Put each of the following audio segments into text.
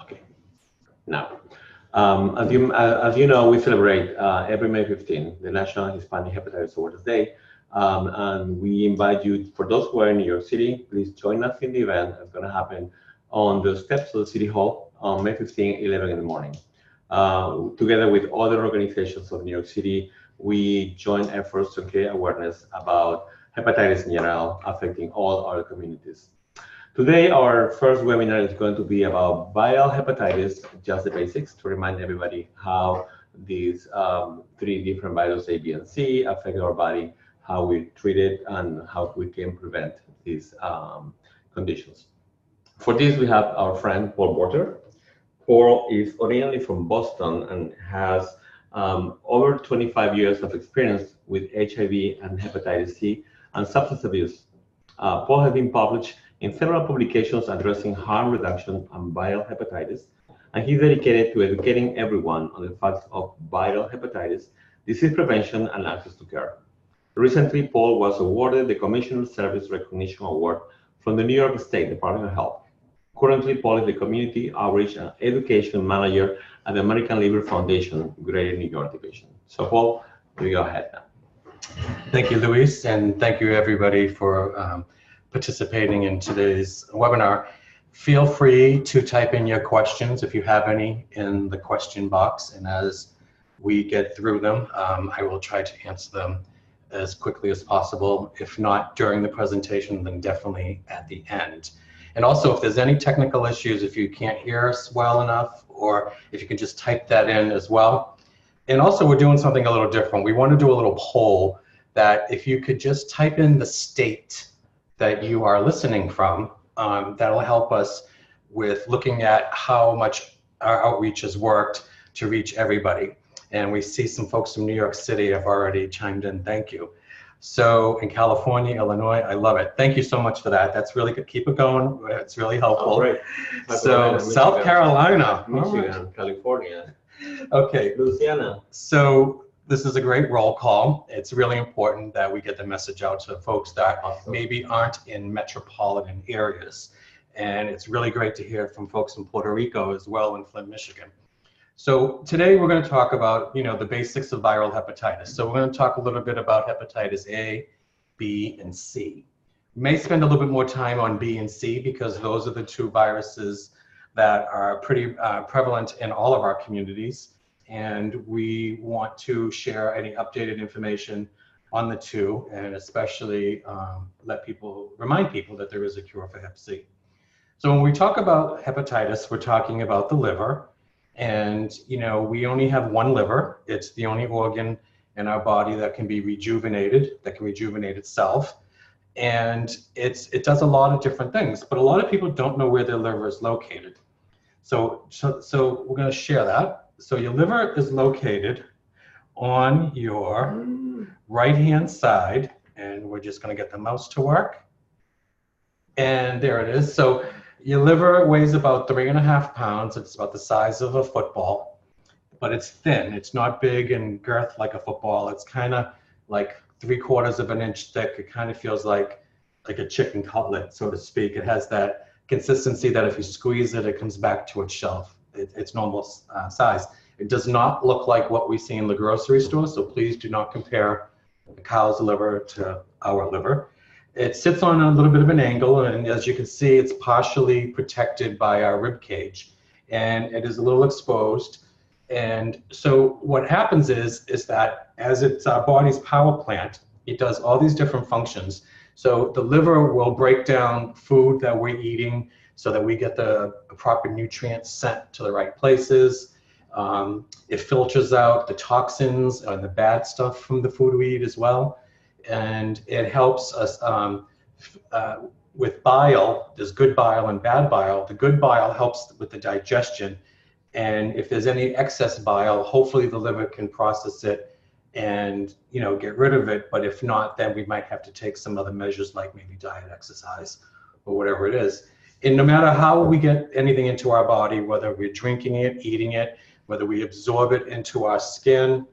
Okay. Now, as you know, we celebrate every May 15, the National Hispanic Hepatitis Awareness Day. And we invite you, for those who are in New York City, please join us in the event. It's going to happen on the steps of the City Hall on May 15, 11 in the morning. Together with other organizations of New York City, we join efforts to create awareness about hepatitis in general, affecting all our communities. Today, our first webinar is going to be about viral hepatitis, just the basics, to remind everybody how these three different viruses, A, B, and C, affect our body, how we treat it, and how we can prevent these conditions. For this, we have our friend, Paul Porter. Paul is originally from Boston and has over 25 years of experience with HIV and hepatitis C and substance abuse. Paul has been published in several publications addressing harm reduction and viral hepatitis, and he's dedicated to educating everyone on the facts of viral hepatitis, disease prevention, and access to care. Recently, Paul was awarded the Commissioner Service Recognition Award from the New York State Department of Health. Currently, Paul is the Community Outreach and Education Manager at the American Liver Foundation, Greater New York Division. So, Paul, you go ahead now. Thank you, Luis, and thank you, everybody, for participating in today's webinar. Feel free to type in your questions if you have any in the question box, and as we get through them, I will try to answer them as quickly as possible. If not during the presentation, then definitely at the end. And also, if there's any technical issues, if you can't hear us well enough, or if you can just type that in as well. And also, we're doing something a little different. We want to do a little poll that if you could just type in the state that you are listening from, that'll help us with looking at how much our outreach has worked to reach everybody. And we see some folks from New York City have already chimed in. Thank you. So in California, Illinois, I love it. Thank you so much for that. That's really good. Keep it going. It's really helpful. Oh, great. So South Carolina, Michigan, California. Okay. Louisiana. So this is a great roll call. It's really important that we get the message out to folks that maybe aren't in metropolitan areas. And it's really great to hear from folks in Puerto Rico as well, in Flint, Michigan. So today we're going to talk about, the basics of viral hepatitis. So we're going to talk a little bit about hepatitis A, B, and C. We may spend a little bit more time on B and C because those are the two viruses that are pretty prevalent in all of our communities. And we want to share any updated information on the two, and especially remind people that there is a cure for Hep C. So when we talk about hepatitis, we're talking about the liver. And, we only have one liver. It's the only organ in our body that can be rejuvenated, that can rejuvenate itself. And it does a lot of different things, but a lot of people don't know where their liver is located. So we're going to share that. So your liver is located on your right-hand side, and we're just going to get the mouse to work. And there it is. So your liver weighs about 3.5 pounds. It's about the size of a football, but it's thin. It's not big in girth like a football. It's kind of like 3/4 of an inch thick. It kind of feels like a chicken cutlet, so to speak. It has that consistency that if you squeeze it, it comes back to its shelf. It's normal size. It does not look like what we see in the grocery store, so please do not compare a cow's liver to our liver. It sits on a little bit of an angle, and as you can see, it's partially protected by our rib cage, and it is a little exposed. And so what happens is that as it's our body's power plant, it does all these different functions. So the liver will break down food that we're eating so that we get the proper nutrients sent to the right places. It filters out the toxins and the bad stuff from the food we eat as well. And it helps us with bile. There's good bile and bad bile. The good bile helps with the digestion. And if there's any excess bile, hopefully the liver can process it and get rid of it. But if not, then we might have to take some other measures like maybe diet, exercise, or whatever it is. And no matter how we get anything into our body, whether we're drinking it, eating it, whether we absorb it into our skin,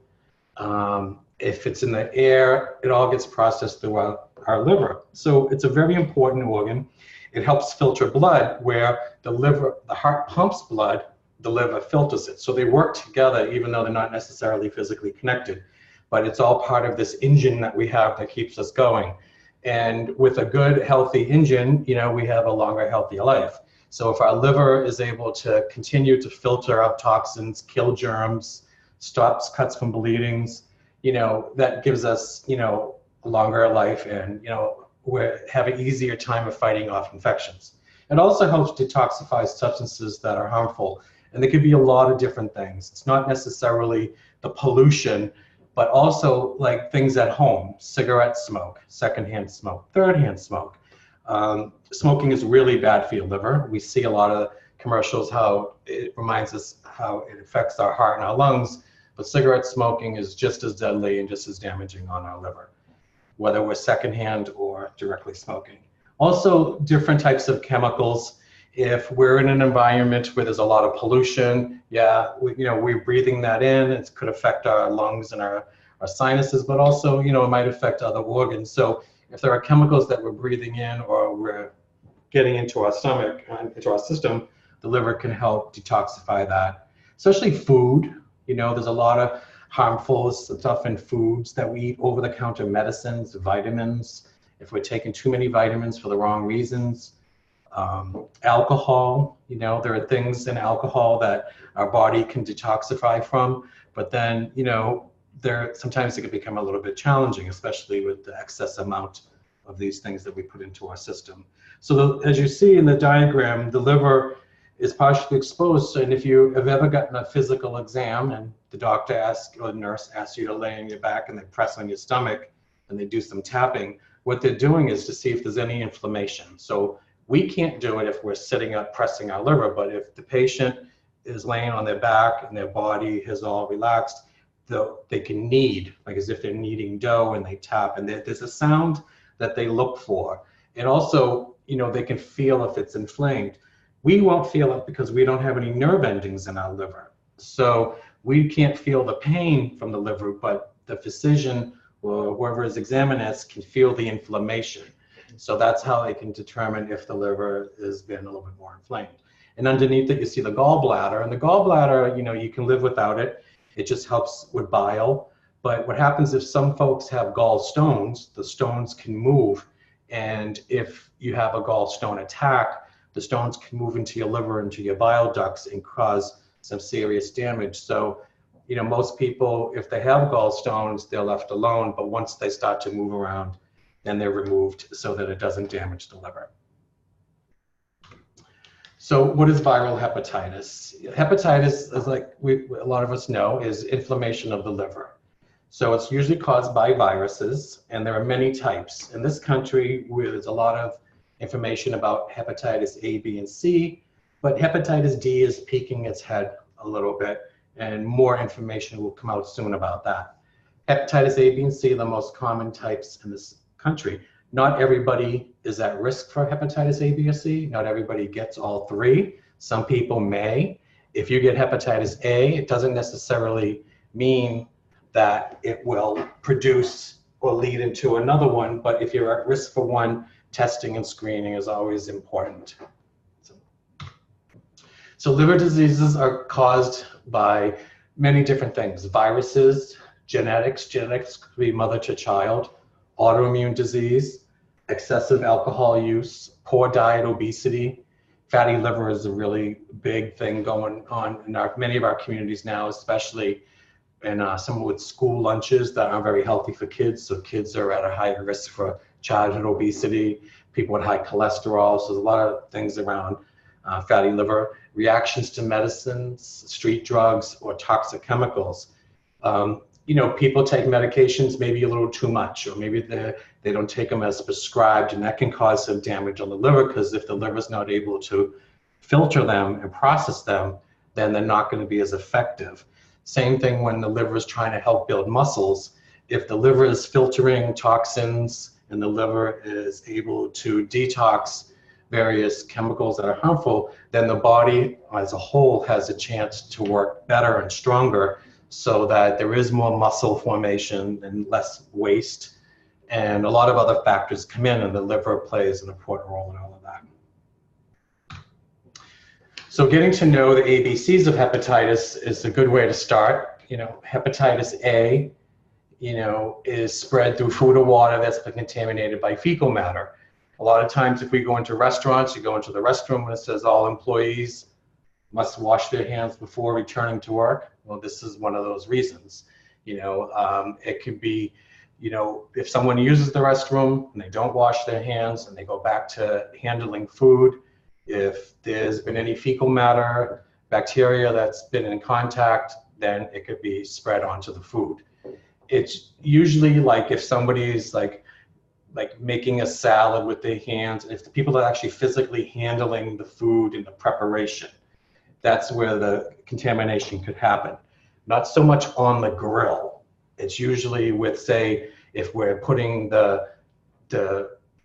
if it's in the air, it all gets processed through our liver. So it's a very important organ. It helps filter blood, where the heart pumps blood, the liver filters it. So they work together even though they're not necessarily physically connected. But it's all part of this engine that we have that keeps us going. And with a good, healthy engine, you know, we have a longer, healthier life. So if our liver is able to continue to filter out toxins, kill germs, stops cuts from bleedings, you know, that gives us, you know, a longer life, and, you know, we have an easier time of fighting off infections. It also helps detoxify substances that are harmful. And there could be a lot of different things. It's not necessarily the pollution, but also like things at home, cigarette smoke, secondhand smoke, thirdhand smoke. Smoking is really bad for your liver. We see a lot of commercials how it reminds us how it affects our heart and our lungs, but cigarette smoking is just as deadly and just as damaging on our liver, whether we're secondhand or directly smoking. Also, different types of chemicals. If we're in an environment where there's a lot of pollution, we're breathing that in. It could affect our lungs and our sinuses, but also, you know, it might affect other organs. So if there are chemicals that we're breathing in or we're getting into our stomach, into our system, the liver can help detoxify that. Especially food, you know, there's a lot of harmful stuff in foods that we eat, over-the-counter medicines, vitamins. If we're taking too many vitamins for the wrong reasons. Alcohol, you know, there are things in alcohol that our body can detoxify from, but then, you know, sometimes it can become a little bit challenging, especially with the excess amount of these things that we put into our system. So as you see in the diagram, the liver is partially exposed. And if you have ever gotten a physical exam and the doctor asks, or the nurse asks you to lay on your back and they press on your stomach and they do some tapping, what they're doing is to see if there's any inflammation. So we can't do it if we're sitting up pressing our liver, but if the patient is laying on their back and their body is all relaxed, they can knead, like as if they're kneading dough, and they tap, and there's a sound that they look for. And also, you know, they can feel if it's inflamed. We won't feel it because we don't have any nerve endings in our liver. So we can't feel the pain from the liver, but the physician or whoever is examining us can feel the inflammation. So that's how they can determine if the liver has been a little bit more inflamed. And underneath it, you see the gallbladder. And the gallbladder, you know, you can live without it. It just helps with bile. But what happens if some folks have gallstones, the stones can move. And if you have a gallstone attack, the stones can move into your liver, into your bile ducts, and cause some serious damage. So, you know, most people, if they have gallstones, they're left alone. But once they start to move around, then they're removed so that it doesn't damage the liver. So what is viral hepatitis? Hepatitis, is like a lot of us know, is inflammation of the liver. So it's usually caused by viruses, and there are many types. In this country, there's a lot of information about hepatitis A, B, and C, but hepatitis D is peeking its head a little bit, and more information will come out soon about that. Hepatitis A, B, and C are the most common types in this country. Not everybody is at risk for hepatitis A, B, or C. Not everybody gets all three. Some people may. If you get hepatitis A, it doesn't necessarily mean that it will produce or lead into another one, but if you're at risk for one, testing and screening is always important. So liver diseases are caused by many different things. Viruses, genetics could be mother to child, autoimmune disease, excessive alcohol use, poor diet, obesity. Fatty liver is a really big thing going on in many of our communities now, especially in some with school lunches that aren't very healthy for kids. So kids are at a higher risk for childhood obesity, people with high cholesterol. So there's a lot of things around fatty liver. Reactions to medicines, street drugs, or toxic chemicals. You know, people take medications maybe a little too much, or maybe they don't take them as prescribed, and that can cause some damage on the liver, because if the liver is not able to filter them and process them, then they're not going to be as effective. Same thing when the liver is trying to help build muscles. If the liver is filtering toxins and the liver is able to detox various chemicals that are harmful, then the body as a whole has a chance to work better and stronger, so that there is more muscle formation and less waste. And a lot of other factors come in, and the liver plays an important role in all of that. So getting to know the ABCs of hepatitis is a good way to start. Hepatitis A, is spread through food or water that's been contaminated by fecal matter. A lot of times if we go into restaurants, you go into the restroom and it says all employees must wash their hands before returning to work. Well, this is one of those reasons. It could be, if someone uses the restroom and they don't wash their hands and they go back to handling food, if there's been any fecal matter, bacteria that's been in contact, then it could be spread onto the food. It's usually like if somebody's like making a salad with their hands, if the people are actually physically handling the food in the preparation, that's where the contamination could happen. Not so much on the grill. It's usually with, say, if we're putting the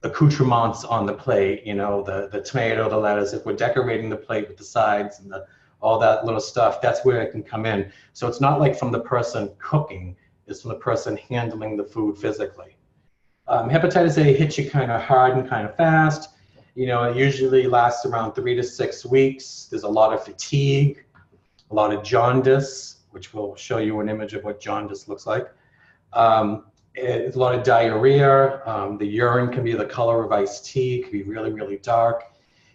accoutrements on the plate, the tomato, the lettuce, if we're decorating the plate with the sides and all that little stuff, that's where it can come in. So it's not like from the person cooking, it's from the person handling the food physically. Hepatitis A hits you kind of hard and kind of fast. It usually lasts around 3 to 6 weeks. There's a lot of fatigue, a lot of jaundice, which will show you an image of what jaundice looks like. It's a lot of diarrhea. The urine can be the color of iced tea, can be really, really dark.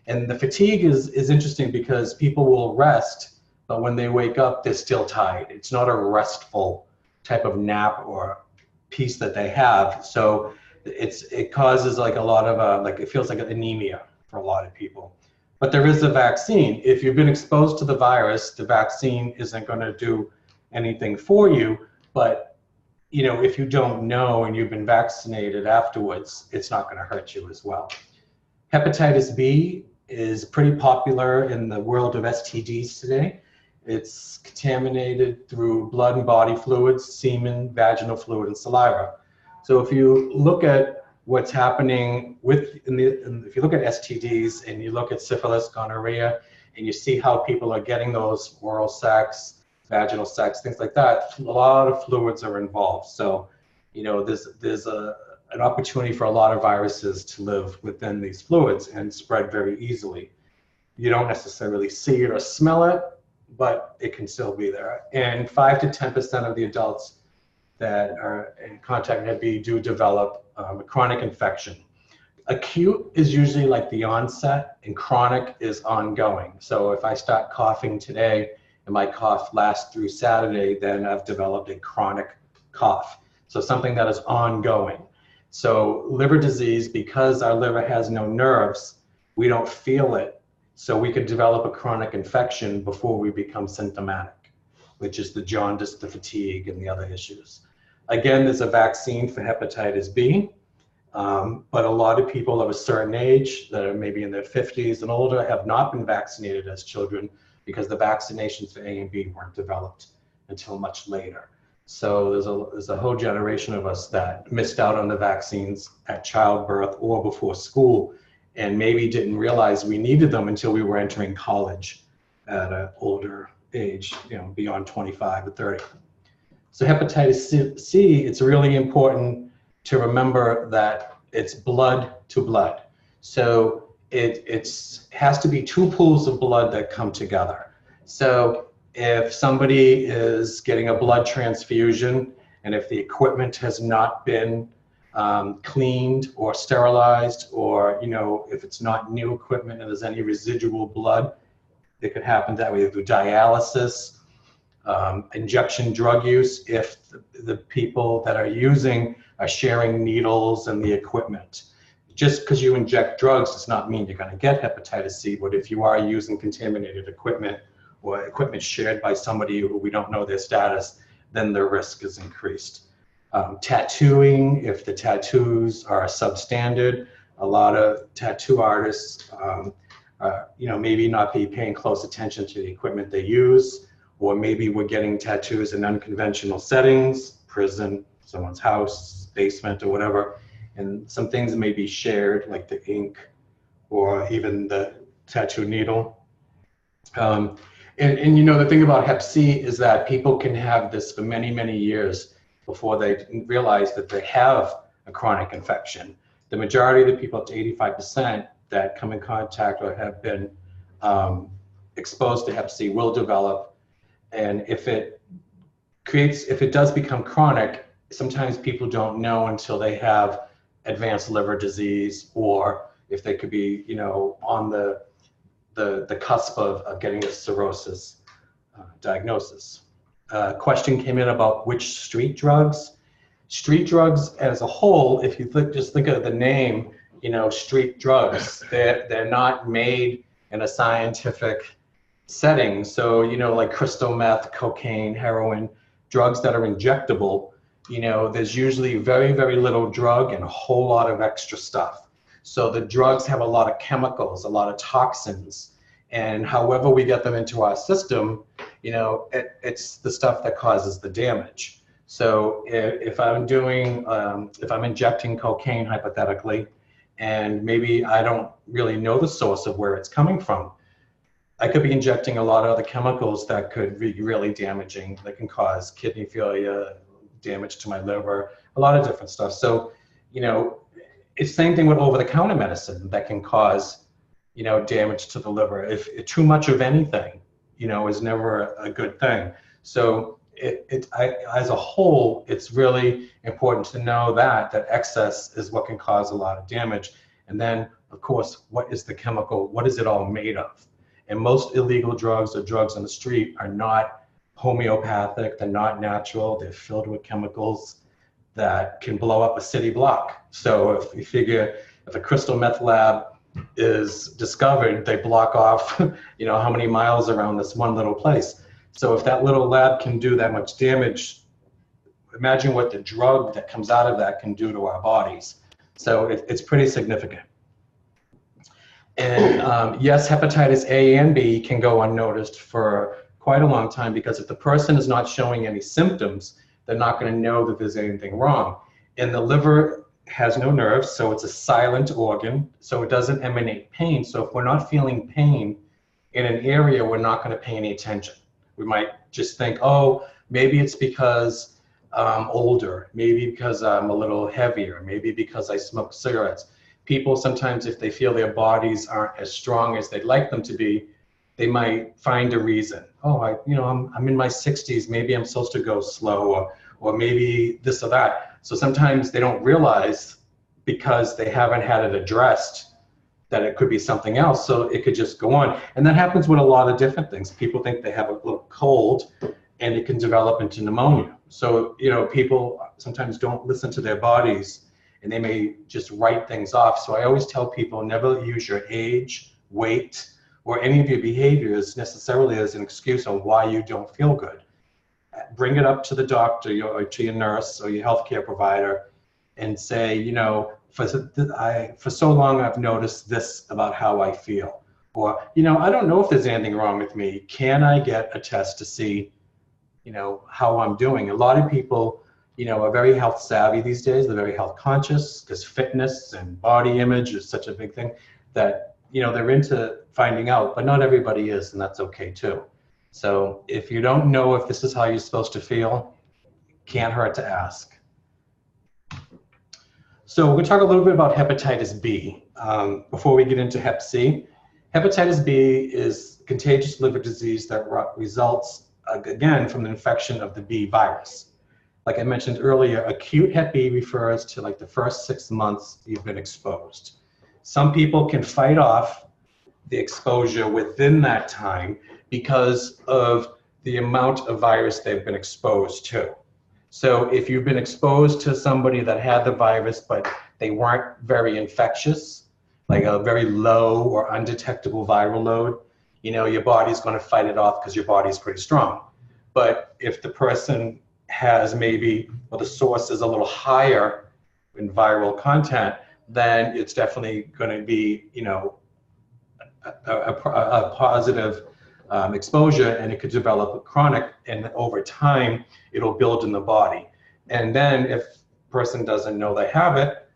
And the fatigue is interesting because people will rest, but when they wake up, they're still tired. It's not a restful type of nap or piece that they have. So it causes like a lot of, it feels like anemia for a lot of people. But there is a vaccine. If you've been exposed to the virus, the vaccine isn't going to do anything for you. But, if you don't know and you've been vaccinated afterwards, it's not going to hurt you as well. Hepatitis B is pretty popular in the world of STDs today. It's contaminated through blood and body fluids, semen, vaginal fluid, and saliva. So if you look at what's happening if you look at STDs and you look at syphilis, gonorrhea, and you see how people are getting those oral sex, vaginal sex, things like that, a lot of fluids are involved. So, there's an opportunity for a lot of viruses to live within these fluids and spread very easily. You don't necessarily see it or smell it, but it can still be there. And 5 to 10% of the adults that are in contact with Hep B do develop a chronic infection. Acute is usually like the onset, and chronic is ongoing. So if I start coughing today and my cough lasts through Saturday, then I've developed a chronic cough. So something that is ongoing. So liver disease, because our liver has no nerves, we don't feel it. So we could develop a chronic infection before we become symptomatic, which is the jaundice, the fatigue, and the other issues. Again, there's a vaccine for hepatitis B, but a lot of people of a certain age that are maybe in their 50s and older have not been vaccinated as children because the vaccinations for A and B weren't developed until much later. So there's a whole generation of us that missed out on the vaccines at childbirth or before school, and maybe didn't realize we needed them until we were entering college at an older age, beyond 25 or 30. So hepatitis C, it's really important to remember that it's blood to blood. So it has to be 2 pools of blood that come together. So if somebody is getting a blood transfusion, and if the equipment has not been cleaned or sterilized, or if it's not new equipment and there's any residual blood, it could happen that way through dialysis, injection drug use, if the people that are using are sharing needles and the equipment. Just because you inject drugs does not mean you're going to get hepatitis C, but if you are using contaminated equipment or equipment shared by somebody who we don't know their status, then the risk is increased. Tattooing, if the tattoos are substandard, a lot of tattoo artists, maybe not be paying close attention to the equipment they use, or maybe we're getting tattoos in unconventional settings, prison, someone's house, basement, or whatever, and some things may be shared, like the ink or even the tattoo needle. And the thing about Hep C is that people can have this for many, many years before they realize that they have a chronic infection. The majority of the people, up to 85%, that come in contact or have been exposed to Hep C will develop. And if it does become chronic, sometimes people don't know until they have advanced liver disease, or if they could be, on the cusp of getting a cirrhosis diagnosis. Question came in about which street drugs. Street drugs as a whole, if you just think of the name, street drugs, they're not made in a scientific setting. So, like crystal meth, cocaine, heroin, drugs that are injectable, there's usually very, very little drug and a whole lot of extra stuff. So the drugs have a lot of chemicals, a lot of toxins, and however we get them into our system, it's the stuff that causes the damage. So if I'm injecting cocaine hypothetically, and maybe I don't really know the source of where it's coming from, I could be injecting a lot of other chemicals that could be really damaging, that can cause kidney failure, damage to my liver, a lot of different stuff. So, it's the same thing with over-the-counter medicine that can cause, damage to the liver. If too much of anything, is never a good thing. So as a whole, it's really important to know that excess is what can cause a lot of damage. And then, of course, what is the chemical? What is it all made of? And most illegal drugs or drugs on the street are not homeopathic, they're not natural, they're filled with chemicals that can blow up a city block. So if you figure, if a crystal meth lab is discovered, they block off, how many miles around this one little place. So if that little lab can do that much damage, imagine what the drug that comes out of that can do to our bodies. So it's pretty significant. And yes, hepatitis A and B can go unnoticed for quite a long time, because if the person is not showing any symptoms, they're not going to know that there's anything wrong. And the liver has no nerves, so it's a silent organ, so it doesn't emanate pain. So if we're not feeling pain in an area, we're not going to pay any attention. We might just think, oh, maybe it's because I'm older, maybe because I'm a little heavier, maybe because I smoke cigarettes. People sometimes, if they feel their bodies aren't as strong as they'd like them to be, they might find a reason. Oh, I'm in my 60s, maybe I'm supposed to go slow, or maybe this or that. So sometimes they don't realize, because they haven't had it addressed, that it could be something else. So it could just go on. And that happens with a lot of different things. People think they have a little cold and it can develop into pneumonia. So, people sometimes don't listen to their bodies, and they may just write things off. So I always tell people, never use your age, weight, or any of your behaviors necessarily as an excuse on why you don't feel good. Bring it up to the doctor or to your nurse or your healthcare provider and say, for so long I've noticed this about how I feel. Or, I don't know if there's anything wrong with me. Can I get a test to see, how I'm doing? A lot of people, are very health savvy these days. They're very health conscious, because fitness and body image is such a big thing that, they're into finding out, but not everybody is, and that's okay too. So if you don't know if this is how you're supposed to feel, can't hurt to ask. So we're going to talk a little bit about hepatitis B before we get into Hep C. Hepatitis B is contagious liver disease that results, again, from the infection of the B virus. Like I mentioned earlier, acute Hep B refers to like the first 6 months you've been exposed. Some people can fight off the exposure within that time because of the amount of virus they've been exposed to. So if you've been exposed to somebody that had the virus, but they weren't very infectious, like a very low or undetectable viral load, your body's going to fight it off because your body's pretty strong. But if the person has maybe, or the source is a little higher in viral content, then it's definitely going to be, a positive exposure, and it could develop a chronic, and over time it'll build in the body. And then if the person doesn't know they have it,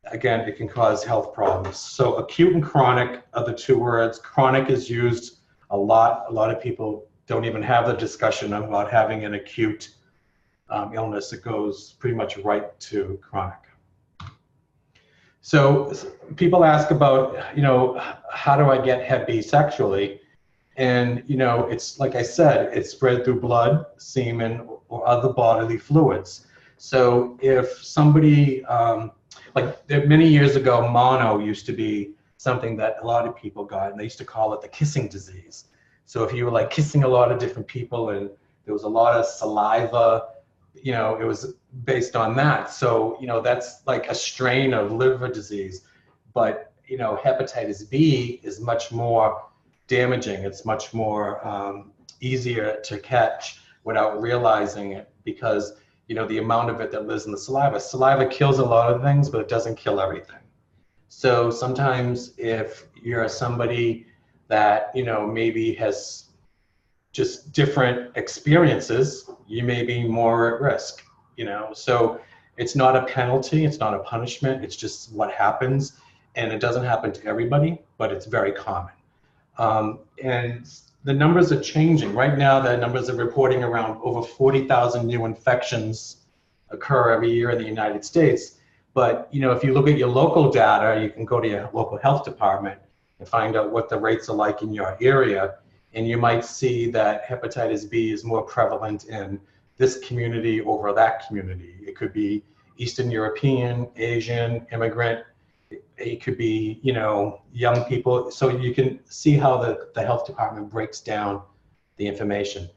again, it can cause health problems. So acute and chronic are the two words. Chronic is used a lot. A lot of people don't even have the discussion about having an acute illness. It goes pretty much right to chronic. So people ask about, how do I get Hep B sexually? And, it's like I said, it's spread through blood, semen, or other bodily fluids. So if somebody, many years ago, mono used to be something that a lot of people got, and they used to call it the kissing disease. So if you were like kissing a lot of different people and there was a lot of saliva, it was based on that. So, that's like a strain of liver disease. But, hepatitis B is much more damaging. It's much more easier to catch without realizing it, because the amount of it that lives in the saliva. Saliva kills a lot of things, but it doesn't kill everything. So sometimes if you're somebody that maybe has just different experiences, you may be more at risk. So it's not a penalty, it's not a punishment, it's just what happens, and it doesn't happen to everybody, but it's very common. And the numbers are changing. Right now, the numbers are reporting around over 40,000 new infections occur every year in the United States. But, if you look at your local data, you can go to your local health department and find out what the rates are like in your area. And you might see that hepatitis B is more prevalent in this community over that community. It could be Eastern European, Asian, immigrant. It could be, young people. So you can see how the health department breaks down the information.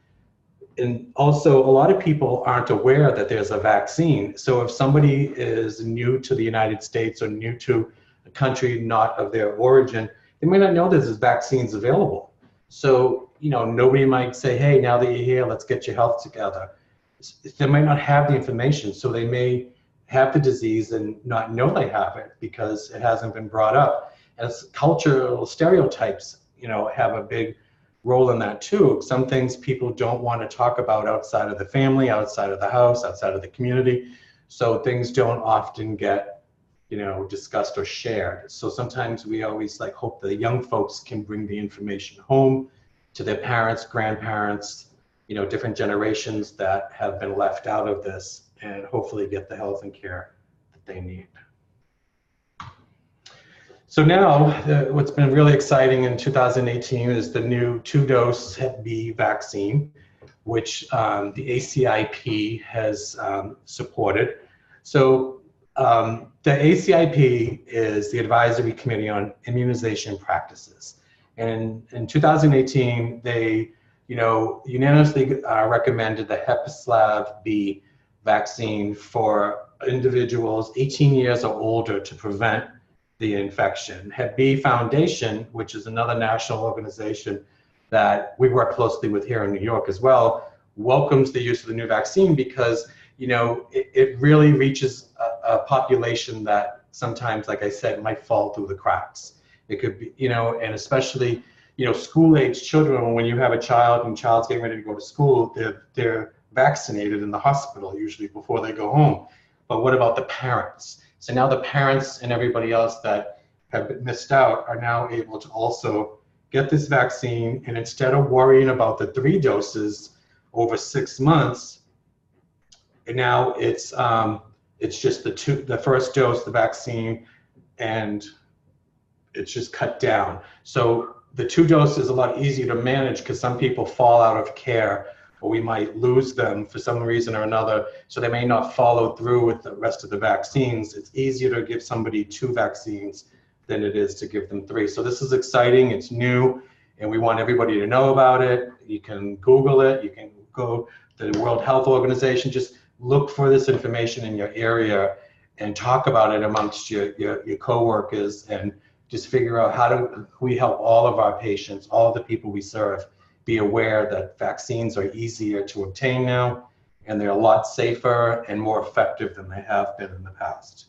And also, a lot of people aren't aware that there's a vaccine. So if somebody is new to the United States or new to a country not of their origin, they may not know there's vaccines available. So, nobody might say, hey, now that you're here, let's get your health together. They might not have the information. So they may have the disease and not know they have it because it hasn't been brought up. As cultural stereotypes, have a big role in that too. Some things people don't want to talk about outside of the family, outside of the house, outside of the community. So things don't often get, discussed or shared. So sometimes we always hope the young folks can bring the information home to their parents, grandparents, different generations that have been left out of this, and hopefully get the health and care that they need. So now, what's been really exciting in 2018 is the new 2-dose Hep B vaccine, which the ACIP has supported. So the ACIP is the Advisory Committee on Immunization Practices. And in 2018, they unanimously recommended the Hepatitis B vaccine for individuals 18 years or older to prevent the infection. Hep B Foundation, which is another national organization that we work closely with here in New York as well, welcomes the use of the new vaccine because, it really reaches a population that sometimes, like I said, might fall through the cracks. It could be, and especially, school-age children, when you have a child and child's getting ready to go to school, they're vaccinated in the hospital usually before they go home. But what about the parents? So now the parents and everybody else that have missed out are now able to also get this vaccine, and instead of worrying about the 3 doses over 6 months, and now it's just the first dose, the vaccine, and it's just cut down. So the 2 doses is a lot easier to manage because some people fall out of care, or we might lose them for some reason or another, so they may not follow through with the rest of the vaccines. It's easier to give somebody 2 vaccines than it is to give them 3. So this is exciting, it's new, and we want everybody to know about it. You can Google it, you can go to the World Health Organization, just look for this information in your area and talk about it amongst your coworkers, and just figure out how do we help all of our patients, all the people we serve, be aware that vaccines are easier to obtain now, and they're a lot safer and more effective than they have been in the past.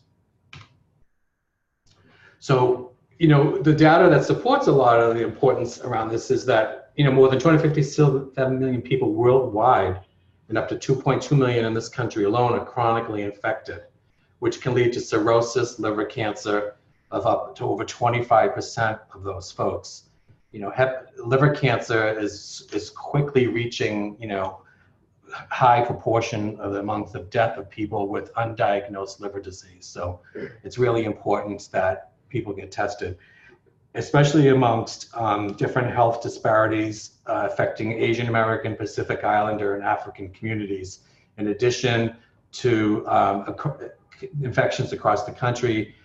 So, the data that supports a lot of the importance around this is that, more than 257 million people worldwide and up to 2.2 million in this country alone are chronically infected, which can lead to cirrhosis, liver cancer of up to over 25% of those folks. Liver cancer is quickly reaching, high proportion of amongst the death of people with undiagnosed liver disease. So it's really important that people get tested. especially amongst different health disparities affecting Asian American, Pacific Islander, and African communities, in addition to infections across the country,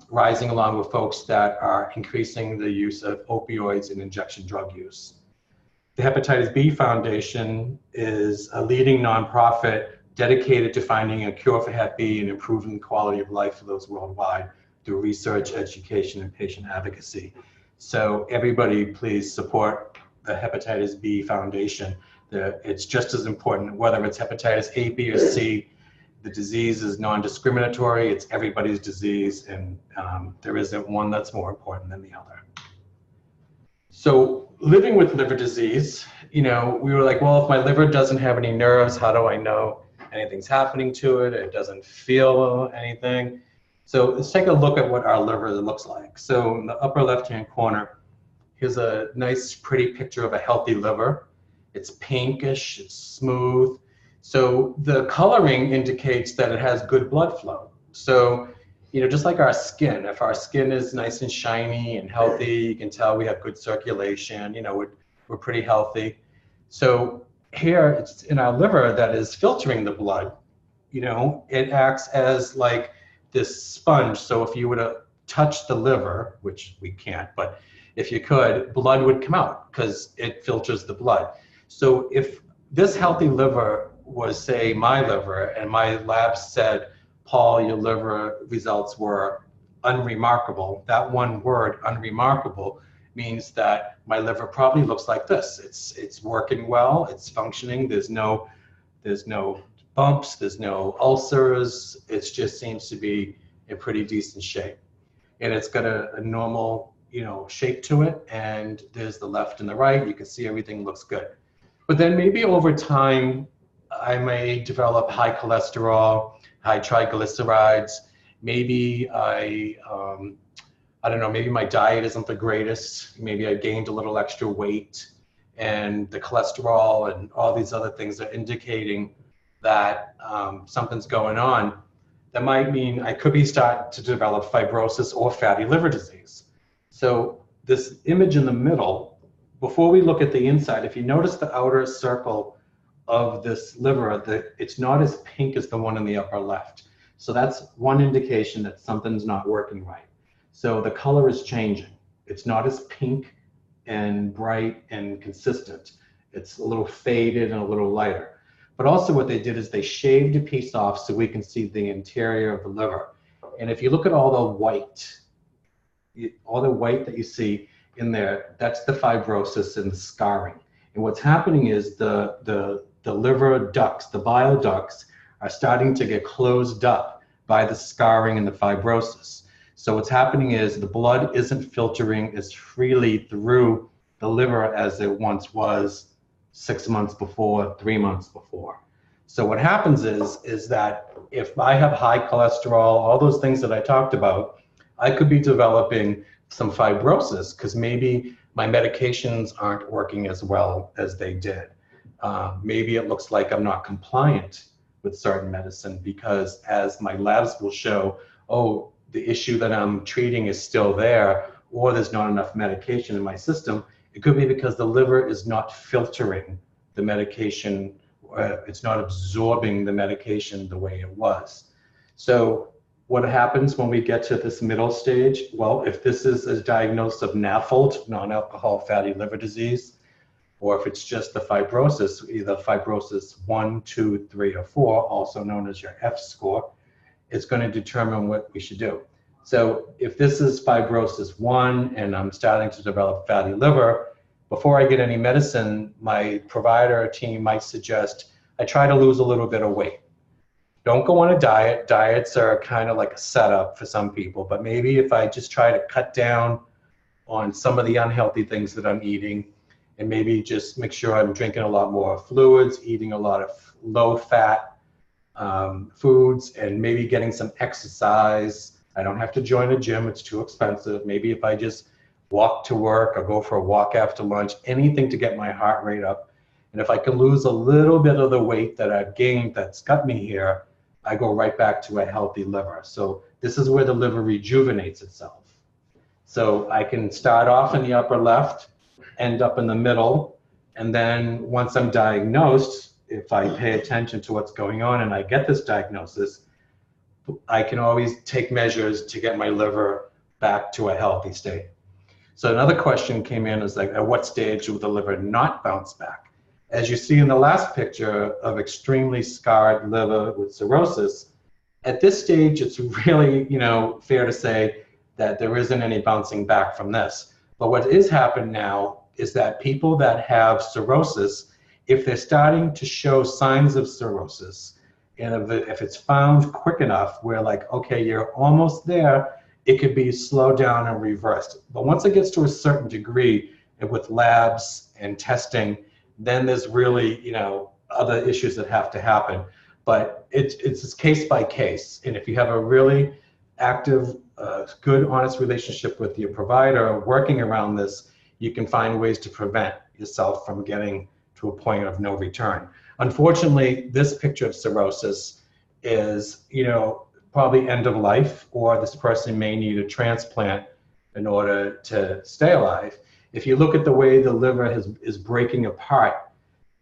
rising along with folks that are increasing the use of opioids and injection drug use. The Hepatitis B Foundation is a leading nonprofit dedicated to finding a cure for Hep B and improving the quality of life for those worldwide through research, education, and patient advocacy. So everybody please support the Hepatitis B Foundation. It's just as important, whether it's hepatitis A, B, or C. The disease is non-discriminatory, it's everybody's disease, and there isn't one that's more important than the other. So living with liver disease, we were like, well, if my liver doesn't have any nerves, how do I know anything's happening to it? It doesn't feel anything. So let's take a look at what our liver looks like. So in the upper left-hand corner, here's a nice, pretty picture of a healthy liver. It's pinkish, it's smooth. So the coloring indicates that it has good blood flow. So, just like our skin, if our skin is nice and shiny and healthy, you can tell we have good circulation, we're pretty healthy. So here it's in our liver that is filtering the blood. It acts as like this sponge. So if you were to touch the liver, which we can't, but if you could, blood would come out because it filters the blood. So if this healthy liver was, say, my liver, and my lab said, Paul, your liver results were unremarkable, that one word, unremarkable, means that my liver probably looks like this. It's working well, it's functioning, there's no bumps, there's no ulcers, it just seems to be in pretty decent shape. And it's got a normal, shape to it, and there's the left and the right, you can see everything looks good. But then maybe over time, I may develop high cholesterol, high triglycerides, maybe I don't know, maybe my diet isn't the greatest, maybe I gained a little extra weight, and the cholesterol and all these other things are indicating that something's going on. That might mean I could be starting to develop fibrosis or fatty liver disease. So this image in the middle, before we look at the inside, if you notice the outer circle of this liver, it's not as pink as the one in the upper left. So that's one indication that something's not working right. So the color is changing. It's not as pink and bright and consistent. It's a little faded and a little lighter. But also what they did is they shaved a piece off so we can see the interior of the liver. And if you look at all the white that you see in there, that's the fibrosis and the scarring. And what's happening is the liver ducts, the bile ducts, are starting to get closed up by the scarring and the fibrosis. So what's happening is the blood isn't filtering as freely through the liver as it once was 6 months before, 3 months before. So what happens is that if I have high cholesterol, all those things that I talked about, I could be developing some fibrosis because maybe my medications aren't working as well as they did. Maybe it looks like I'm not compliant with certain medicine because, as my labs will show, oh, the issue that I'm treating is still there, or there's not enough medication in my system. It could be because the liver is not filtering the medication, it's not absorbing the medication the way it was. So what happens when we get to this middle stage? Well, if this is a diagnosis of NAFLD, non-alcohol fatty liver disease, or if it's just the fibrosis, either fibrosis 1, 2, 3, or 4, also known as your F score, it's going to determine what we should do. So if this is fibrosis 1 and I'm starting to develop fatty liver, before I get any medicine, my provider team might suggest I try to lose a little bit of weight. Don't go on a diet. Diets are kind of like a setup for some people, but maybe if I just try to cut down on some of the unhealthy things that I'm eating, and maybe just make sure I'm drinking a lot more fluids, eating a lot of low-fat foods, and maybe getting some exercise. I don't have to join a gym, it's too expensive. Maybe if I just walk to work or go for a walk after lunch, anything to get my heart rate up. And if I can lose a little bit of the weight that I've gained that's got me here, I go right back to a healthy liver. So this is where the liver rejuvenates itself. So I can start off in the upper left, end up in the middle, and then once I'm diagnosed, if I pay attention to what's going on and I get this diagnosis, I can always take measures to get my liver back to a healthy state. So another question came in is like, at what stage will the liver not bounce back? As you see in the last picture of extremely scarred liver with cirrhosis, at this stage, it's really, fair to say that there isn't any bouncing back from this. But what is happening now is that people that have cirrhosis, if they're starting to show signs of cirrhosis, and if it's found quick enough where like, okay, you're almost there, it could be slowed down and reversed. But once it gets to a certain degree, and with labs and testing, then there's really, other issues that have to happen. But it's case by case. And if you have a really active, good, honest relationship with your provider working around this, you can find ways to prevent yourself from getting to a point of no return. Unfortunately, this picture of cirrhosis is, probably end of life, or this person may need a transplant in order to stay alive. If you look at the way the liver is breaking apart,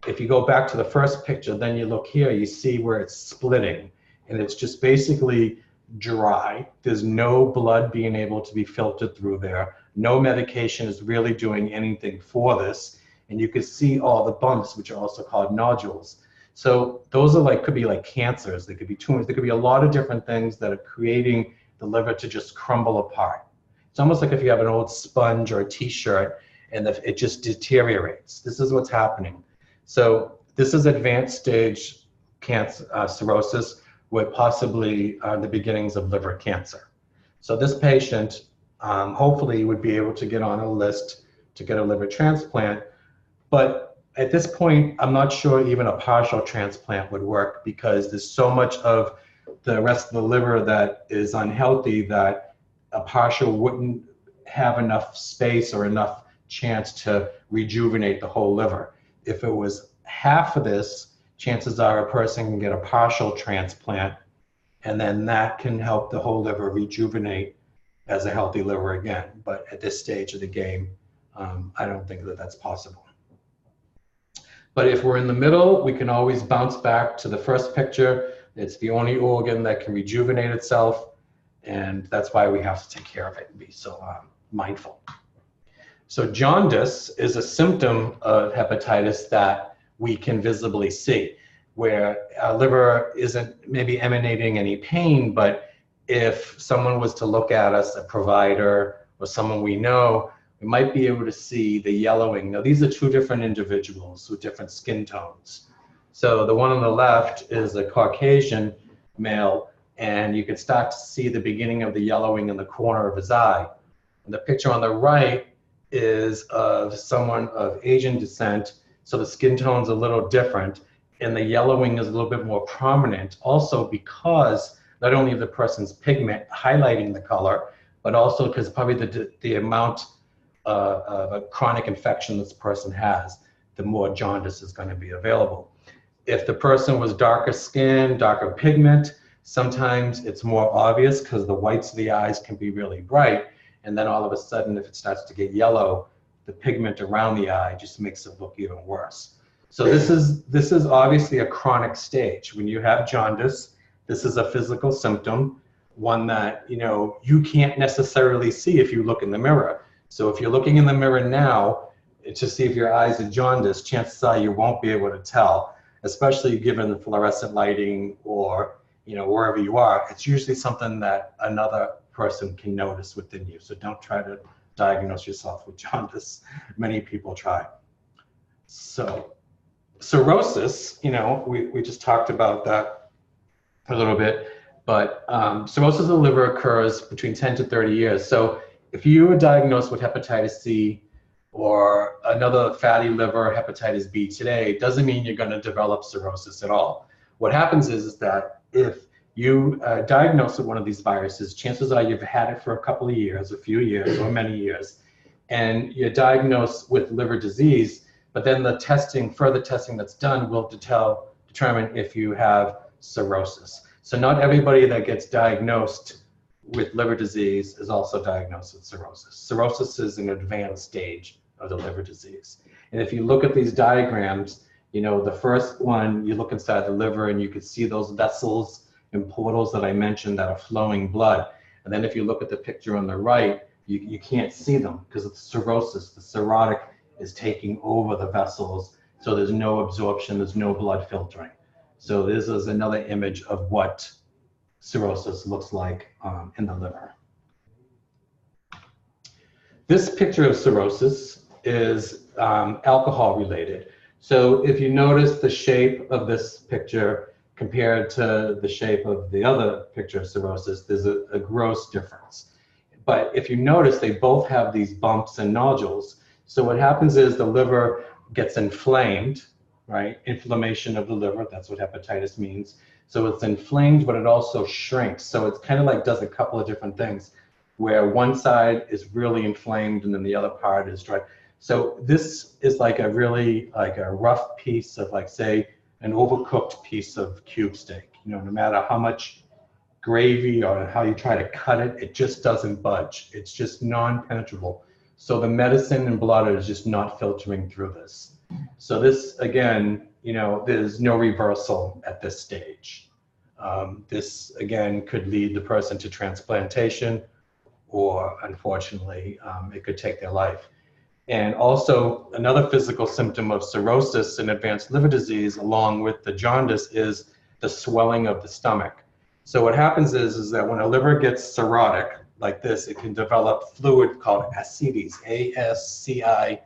if you go back to the first picture, then you look here, you see where it's splitting, and it's just basically dry. There's no blood being able to be filtered through there. No medication is really doing anything for this. And you can see all the bumps, which are also called nodules. So those are could be like cancers, they could be tumors, there could be a lot of different things that are creating the liver to just crumble apart. It's almost like if you have an old sponge or a t-shirt and it just deteriorates. This is what's happening. So this is advanced stage cancer, cirrhosis, with possibly the beginnings of liver cancer. So this patient hopefully would be able to get on a list to get a liver transplant. But at this point, I'm not sure even a partial transplant would work, because there's so much of the rest of the liver that is unhealthy that a partial wouldn't have enough space or enough chance to rejuvenate the whole liver. If it was half of this, chances are a person can get a partial transplant, and then that can help the whole liver rejuvenate as a healthy liver again. But at this stage of the game, I don't think that that's possible. But if we're in the middle, we can always bounce back to the first picture. It's the only organ that can rejuvenate itself, and that's why we have to take care of it and be so mindful. So jaundice is a symptom of hepatitis that we can visibly see, where our liver isn't maybe emanating any pain, but if someone was to look at us, a provider or someone we know, we might be able to see the yellowing. Now, these are two different individuals with different skin tones. So the one on the left is a Caucasian male, and you can start to see the beginning of the yellowing in the corner of his eye. And the picture on the right is of someone of Asian descent, so the skin tone's a little different, and the yellowing is a little bit more prominent, also because not only the person's pigment highlighting the color, but also because probably the amount of a chronic infection this person has, the more jaundice is going to be available. If the person was darker skin, darker pigment, sometimes it's more obvious because the whites of the eyes can be really bright, and then all of a sudden, if it starts to get yellow, the pigment around the eye just makes it look even worse. So this is obviously a chronic stage. When you have jaundice, this is a physical symptom, one that you can't necessarily see if you look in the mirror. So if you're looking in the mirror now to see if your eyes are jaundiced, chances are you won't be able to tell, especially given the fluorescent lighting or wherever you are. It's usually something that another person can notice within you. So don't try to diagnose yourself with jaundice. Many people try. So cirrhosis, we just talked about that a little bit, but cirrhosis of the liver occurs between 10 to 30 years. So if you were diagnosed with hepatitis C or another fatty liver, hepatitis B today, it doesn't mean you're going to develop cirrhosis at all. What happens is that if you diagnosed with one of these viruses, chances are you've had it for a couple of years, a few years, or many years, and you're diagnosed with liver disease, but then the further testing that's done will determine if you have cirrhosis. So not everybody that gets diagnosed with liver disease is also diagnosed with cirrhosis. Cirrhosis is an advanced stage of the liver disease. And if you look at these diagrams, you know, the first one, you look inside the liver and you can see those vessels and portals that I mentioned that are flowing blood. And then if you look at the picture on the right, you can't see them because of the cirrhosis. The cirrhotic is taking over the vessels, so there's no absorption, there's no blood filtering. So this is another image of what cirrhosis looks like in the liver. This picture of cirrhosis is alcohol related. So if you notice the shape of this picture compared to the shape of the other picture of cirrhosis, there's a gross difference. But if you notice, they both have these bumps and nodules. So what happens is the liver gets inflamed, right? Inflammation of the liver, that's what hepatitis means. So it's inflamed, but it also shrinks. So it's kind of like does a couple of different things where one side is really inflamed and then the other part is dry. So this is like a really like a rough piece of like, say, an overcooked piece of cube steak. You know, no matter how much gravy or how you try to cut it, it just doesn't budge. It's just non-penetrable. So the medicine and blood is just not filtering through this. So this, again, you know, there's no reversal at this stage. This, again, could lead the person to transplantation, or unfortunately, it could take their life. And also, another physical symptom of cirrhosis and advanced liver disease, along with the jaundice, is the swelling of the stomach. So what happens is that when a liver gets cirrhotic, like this, it can develop fluid called ascites, A-S-C-I-T-E-S.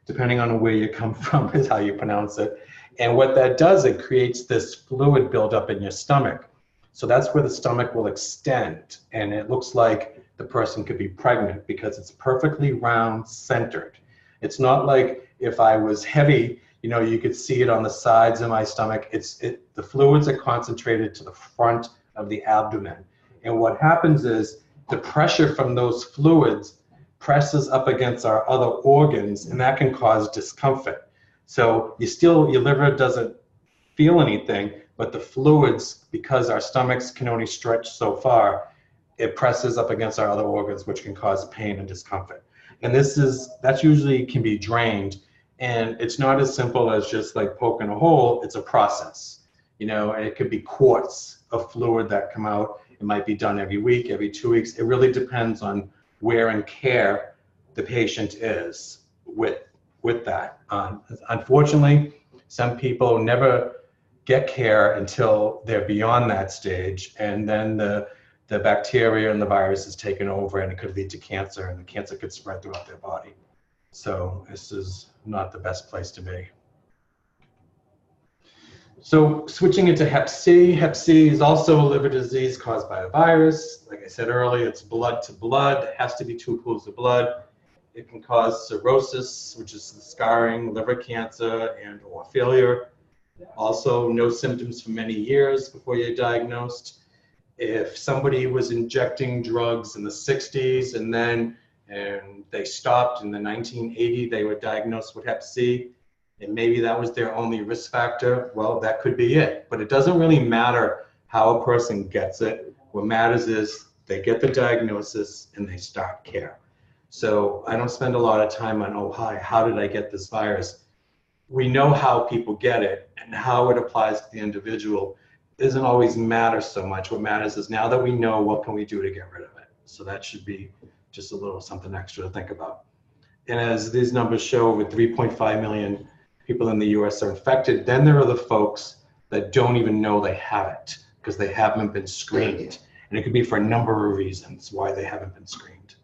Depending on where you come from is how you pronounce it. And what that does, it creates this fluid buildup in your stomach. So that's where the stomach will extend, and it looks like the person could be pregnant because it's perfectly round centered. It's not like if I was heavy, you know, you could see it on the sides of my stomach. The fluids are concentrated to the front of the abdomen. And what happens is the pressure from those fluids presses up against our other organs, and that can cause discomfort. So your liver doesn't feel anything, but the fluids, because our stomachs can only stretch so far, it presses up against our other organs, which can cause pain and discomfort. And that usually can be drained. And it's not as simple as just like poking a hole, it's a process. You know, and it could be quarts of fluid that come out. It might be done every week, every 2 weeks. It really depends on where in care the patient is with that. Unfortunately, some people never get care until they're beyond that stage, and then the bacteria and the virus is taken over, and it could lead to cancer, and the cancer could spread throughout their body. So this is not the best place to be. So switching into Hep C. Hep C is also a liver disease caused by a virus. Like I said earlier, it's blood to blood. It has to be 2 pools of blood. It can cause cirrhosis, which is the scarring, liver cancer, and or failure. Also, no symptoms for many years before you're diagnosed. If somebody was injecting drugs in the 60s and they stopped in the 1980s, they were diagnosed with Hep C, and maybe that was their only risk factor, well, that could be it. But it doesn't really matter how a person gets it. What matters is they get the diagnosis and they start care. So I don't spend a lot of time on, oh, hi, how did I get this virus? We know how people get it, and how it applies to the individual doesn't always matter so much. What matters is now that we know, what can we do to get rid of it? So that should be just a little something extra to think about. And as these numbers show, over 3.5 million people in the US are infected. Then there are the folks that don't even know they have it because they haven't been screened. And it could be for a number of reasons why they haven't been screened.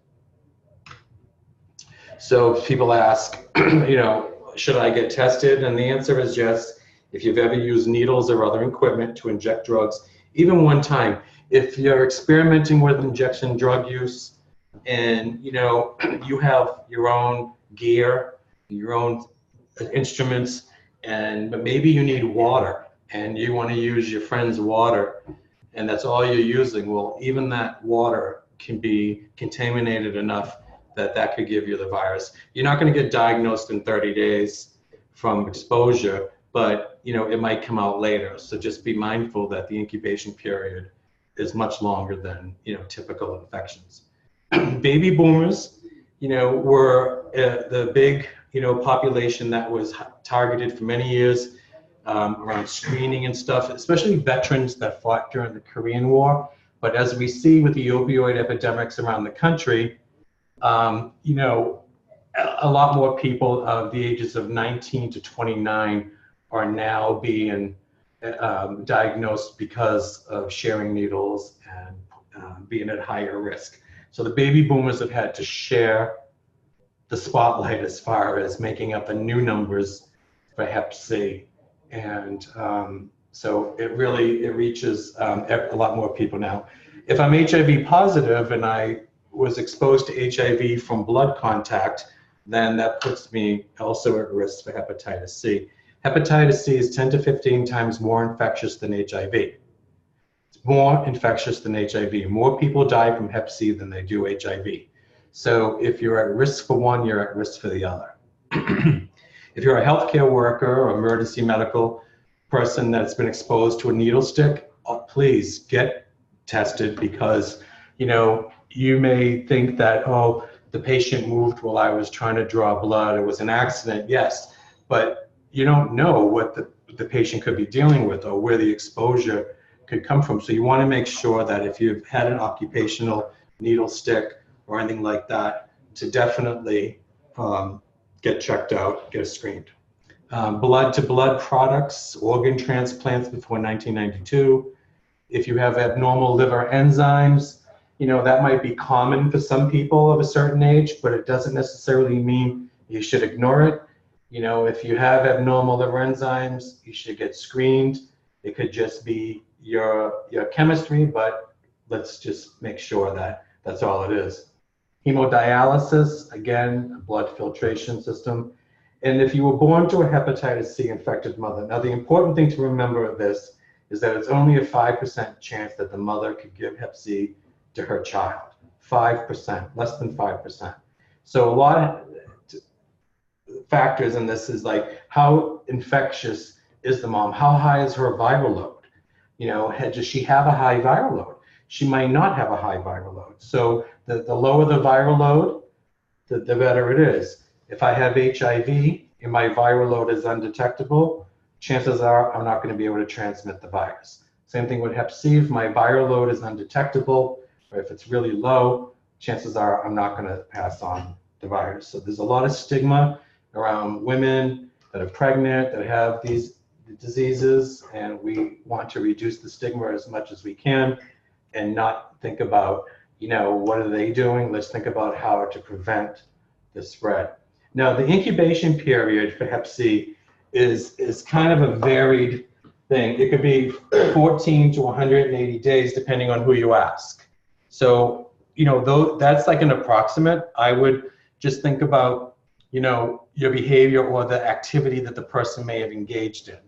So people ask, you know, should I get tested? And the answer is yes. If you've ever used needles or other equipment to inject drugs, even one time, if you're experimenting with injection drug use and, you know, you have your own gear, your own instruments, but maybe you need water and you want to use your friend's water and that's all you're using, well, even that water can be contaminated enough that could give you the virus. You're not going to get diagnosed in 30 days from exposure, but you know, it might come out later. So just be mindful that the incubation period is much longer than, typical infections. Baby boomers, were the big, population that was targeted for many years around screening and stuff, especially veterans that fought during the Korean War. But as we see with the opioid epidemics around the country, a lot more people of the ages of 19 to 29 are now being diagnosed because of sharing needles and being at higher risk. So the baby boomers have had to share the spotlight as far as making up the new numbers for Hep C. And so it reaches a lot more people now. If I'm HIV positive and I was exposed to HIV from blood contact, then that puts me also at risk for hepatitis C. Hepatitis C is 10 to 15 times more infectious than HIV. It's more infectious than HIV. More people die from Hep C than they do HIV. So if you're at risk for one, you're at risk for the other. If you're a healthcare worker or emergency medical person that's been exposed to a needle stick, please get tested, because you may think that, oh, the patient moved while I was trying to draw blood, it was an accident. Yes, but you don't know what the patient could be dealing with or where the exposure could come from. So you want to make sure that if you've had an occupational needle stick or anything like that, to definitely get checked out, get screened. Blood-to-blood products, organ transplants before 1992. If you have abnormal liver enzymes, that might be common for some people of a certain age, but it doesn't necessarily mean you should ignore it. If you have abnormal liver enzymes, you should get screened. It could just be your chemistry, but let's just make sure that that's all it is. Hemodialysis, again, a blood filtration system. And if you were born to a hepatitis C infected mother, now the important thing to remember of this is that it's only a 5% chance that the mother could give Hep C to her child. 5%, less than 5%. So a lot of factors in this is like, how infectious is the mom? How high is her viral load? Does she have a high viral load? She might not have a high viral load. So the lower the viral load, the better it is. If I have HIV and my viral load is undetectable, chances are I'm not going to be able to transmit the virus. Same thing with Hep C. If my viral load is undetectable, or if it's really low, chances are I'm not going to pass on the virus. So there's a lot of stigma around women that are pregnant, that have these diseases, and we want to reduce the stigma as much as we can and not think about, what are they doing? Let's think about how to prevent the spread. Now, the incubation period for Hep C is kind of a varied thing. It could be 14 to 180 days, depending on who you ask. So, that's like an approximate. I would just think about, your behavior or the activity that the person may have engaged in.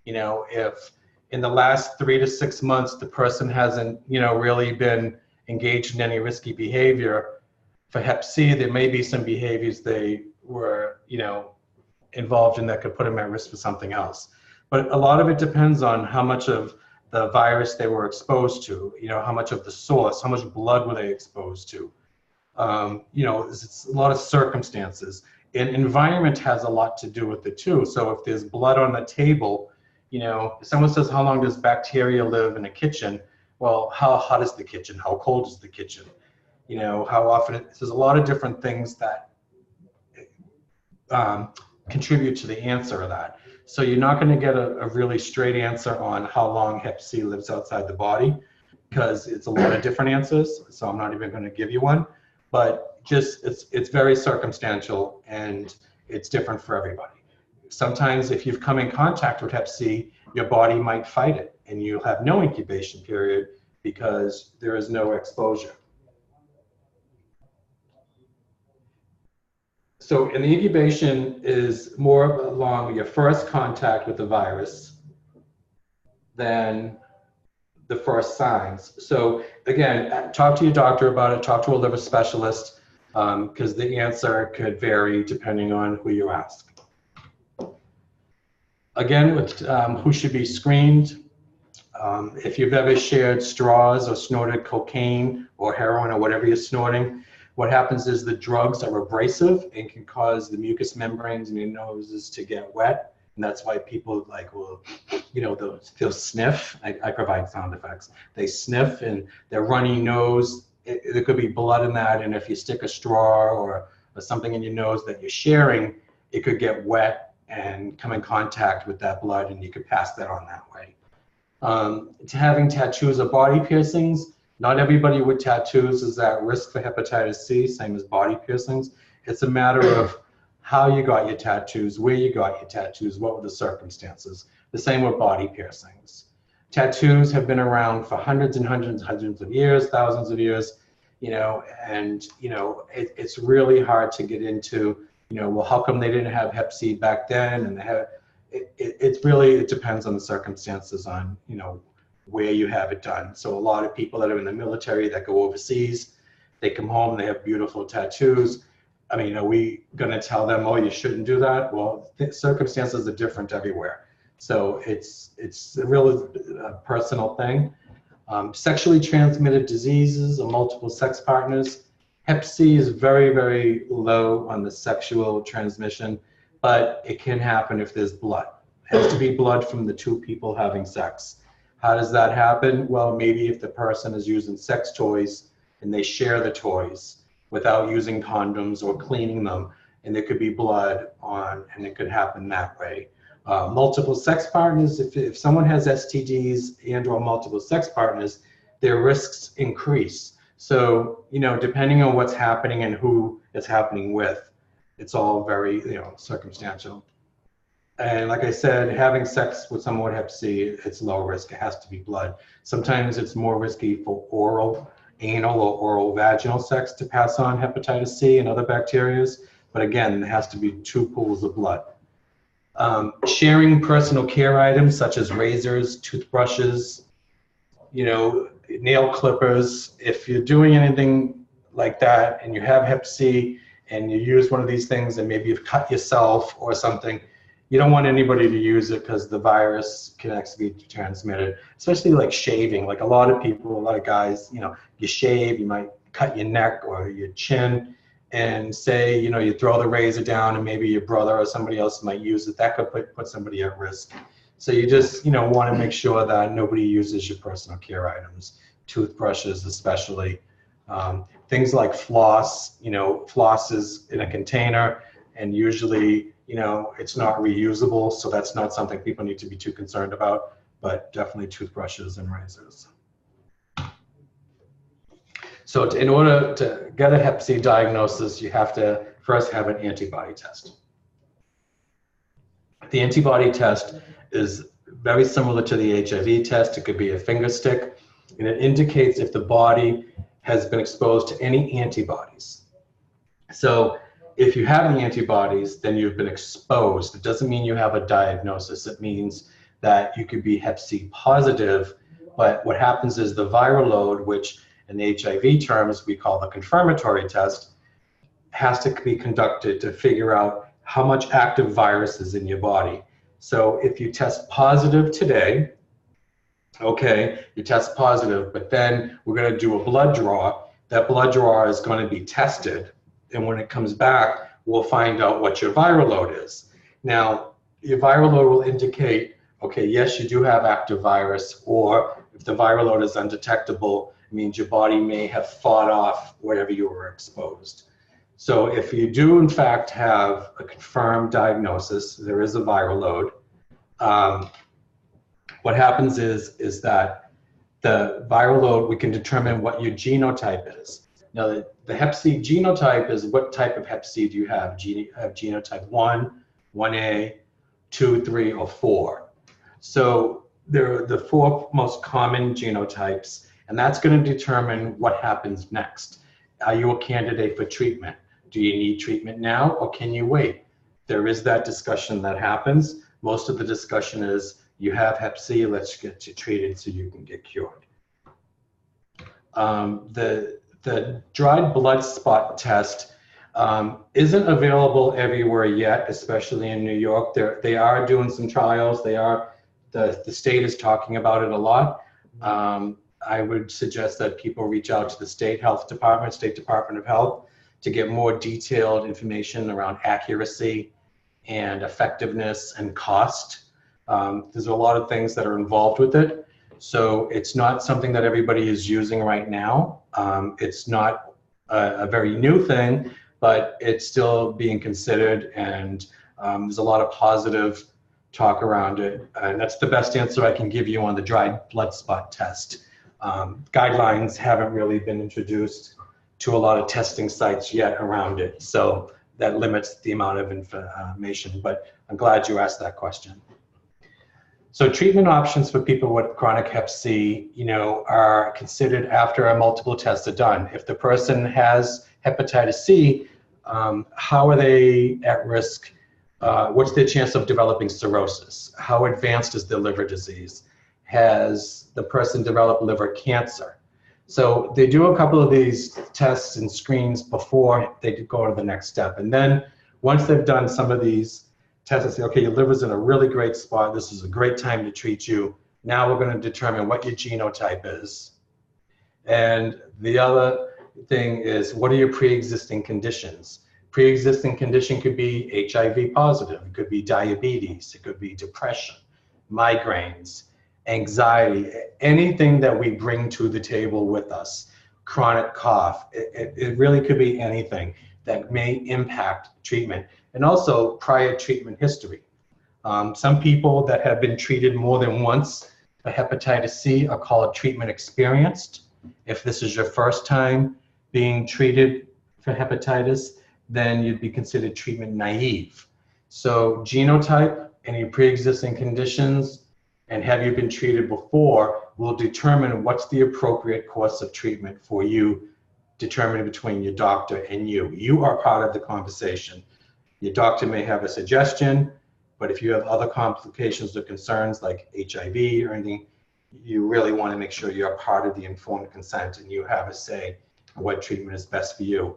If in the last 3 to 6 months, the person hasn't, really been engaged in any risky behavior, for Hep C, there may be some behaviors they were, involved in that could put them at risk for something else. But a lot of it depends on how much of the virus they were exposed to, how much of the source, how much blood were they exposed to. It's a lot of circumstances. And environment has a lot to do with it too. So if there's blood on the table, if someone says, how long does bacteria live in a kitchen? Well, how hot is the kitchen? How cold is the kitchen? How often, there's a lot of different things that contribute to the answer of that. So you're not going to get a really straight answer on how long Hep C lives outside the body, because it's a lot of different answers. So I'm not even going to give you one, but just it's very circumstantial and it's different for everybody. Sometimes if you've come in contact with Hep C, your body might fight it and you'll have no incubation period because there is no exposure. So in the incubation is more along your first contact with the virus than the first signs. So again, talk to your doctor about it, talk to a liver specialist, because the answer could vary depending on who you ask. Again, with who should be screened, If you've ever shared straws or snorted cocaine or heroin or whatever you're snorting, what happens is the drugs are abrasive and can cause the mucous membranes in your noses to get wet. And that's why people like will, you know, they'll sniff. I provide sound effects. They sniff and their runny nose, there could be blood in that. And if you stick a straw or something in your nose that you're sharing, it could get wet and come in contact with that blood, and you could pass that on that way. Having tattoos or body piercings, not everybody with tattoos is at risk for hepatitis C, same as body piercings. It's a matter of how you got your tattoos, where you got your tattoos, what were the circumstances. The same with body piercings. Tattoos have been around for hundreds and hundreds of years, thousands of years, you know, and, you know, it's really hard to get into, you know, well, how come they didn't have Hep C back then? And they have, it depends on the circumstances on, you know, where you have it done. So a lot of people that are in the military that go overseas, they come home, they have beautiful tattoos. I mean, are we going to tell them, oh, you shouldn't do that? Well, circumstances are different everywhere. So it's a real personal thing. Sexually transmitted diseases or multiple sex partners. Hep C is very, very low on the sexual transmission, but it can happen if there's blood. It has to be blood from the two people having sex. How does that happen? Well, maybe if the person is using sex toys and they share the toys without using condoms or cleaning them, and there could be blood on, and it could happen that way. Multiple sex partners, if someone has STDs and or multiple sex partners, their risks increase. So, you know, depending on what's happening and who it's happening with, it's all very, you know, circumstantial. And like I said, having sex with someone with Hep C, it's low risk. It has to be blood. Sometimes it's more risky for oral, anal, or oral vaginal sex to pass on hepatitis C and other bacteria. But again, there has to be two pools of blood. Sharing personal care items such as razors, toothbrushes, you know, nail clippers. If you're doing anything like that and you have Hep C and you use one of these things and maybe you've cut yourself or something, you don't want anybody to use it because the virus can actually be transmitted, especially like shaving. Like a lot of people, a lot of guys, you know, you shave, you might cut your neck or your chin, and say, you know, you throw the razor down and maybe your brother or somebody else might use it. That could put somebody at risk. So you just, you know, want to make sure that nobody uses your personal care items, toothbrushes especially. Things like floss, you know, floss is in a container and usually, you know, it's not reusable. So that's not something people need to be too concerned about, but definitely toothbrushes and razors. So in order to get a Hep C diagnosis, you have to first have an antibody test. The antibody test is very similar to the HIV test. It could be a finger stick, and it indicates if the body has been exposed to any antibodies. So if you have the antibodies, then you've been exposed. It doesn't mean you have a diagnosis. It means that you could be Hep C positive, but what happens is the viral load, which in the HIV terms we call the confirmatory test, has to be conducted to figure out how much active virus is in your body. So if you test positive today, okay, you test positive, but then we're going to do a blood draw. That blood draw is going to be tested, and when it comes back, we'll find out what your viral load is. Now, your viral load will indicate, okay, yes, you do have active virus, or if the viral load is undetectable, it means your body may have fought off whatever you were exposed. So if you do in fact have a confirmed diagnosis, there is a viral load, what happens is that the viral load, we can determine what your genotype is. Now the Hep C genotype is what type of Hep C do you have? Genotype 1, 1A, 2, 3, or 4. So there are the 4 most common genotypes, and that's going to determine what happens next. Are you a candidate for treatment? Do you need treatment now, or can you wait? There is that discussion that happens. Most of the discussion is, you have Hep C, let's get you treated so you can get cured. The dried blood spot test isn't available everywhere yet, especially in New York. They are doing some trials. They are the state is talking about it a lot. I would suggest that people reach out to the State Department of Health, to get more detailed information around accuracy and effectiveness and cost. There's a lot of things that are involved with it. So it's not something that everybody is using right now. It's not a very new thing, but it's still being considered, and there's a lot of positive talk around it. And that's the best answer I can give you on the dried blood spot test. Guidelines haven't really been introduced to a lot of testing sites yet around it. So that limits the amount of information, but I'm glad you asked that question. So treatment options for people with chronic Hep C, are considered after multiple tests are done. If the person has hepatitis C, how are they at risk? What's their chance of developing cirrhosis? How advanced is their liver disease? Has the person developed liver cancer? So they do a couple of these tests and screens before they go to the next step. And then once they've done some of these tests and say, okay, your liver's in a really great spot, this is a great time to treat you. Now we're going to determine what your genotype is. And the other thing is, what are your pre-existing conditions? Pre-existing condition could be HIV positive, it could be diabetes, it could be depression, migraines, anxiety, anything that we bring to the table with us, chronic cough, it really could be anything that may impact treatment. And also prior treatment history. Some people that have been treated more than once for hepatitis C are called treatment experienced. If this is your first time being treated for hepatitis, then you'd be considered treatment naive. So genotype, any pre-existing conditions, and have you been treated before will determine what's the appropriate course of treatment for you, determined between your doctor and you. You are part of the conversation. Your doctor may have a suggestion, but if you have other complications or concerns like HIV or anything, you really want to make sure you're part of the informed consent and you have a say in what treatment is best for you.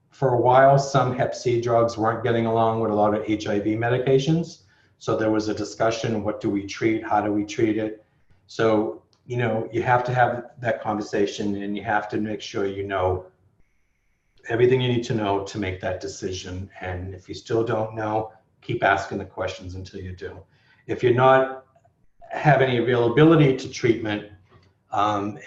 For a while, some Hep C drugs weren't getting along with a lot of HIV medications. So there was a discussion, what do we treat? How do we treat it? So, you have to have that conversation, and you have to make sure you know everything you need to know to make that decision. And if you still don't know, keep asking the questions until you do. If you're not have any availability to treatment, and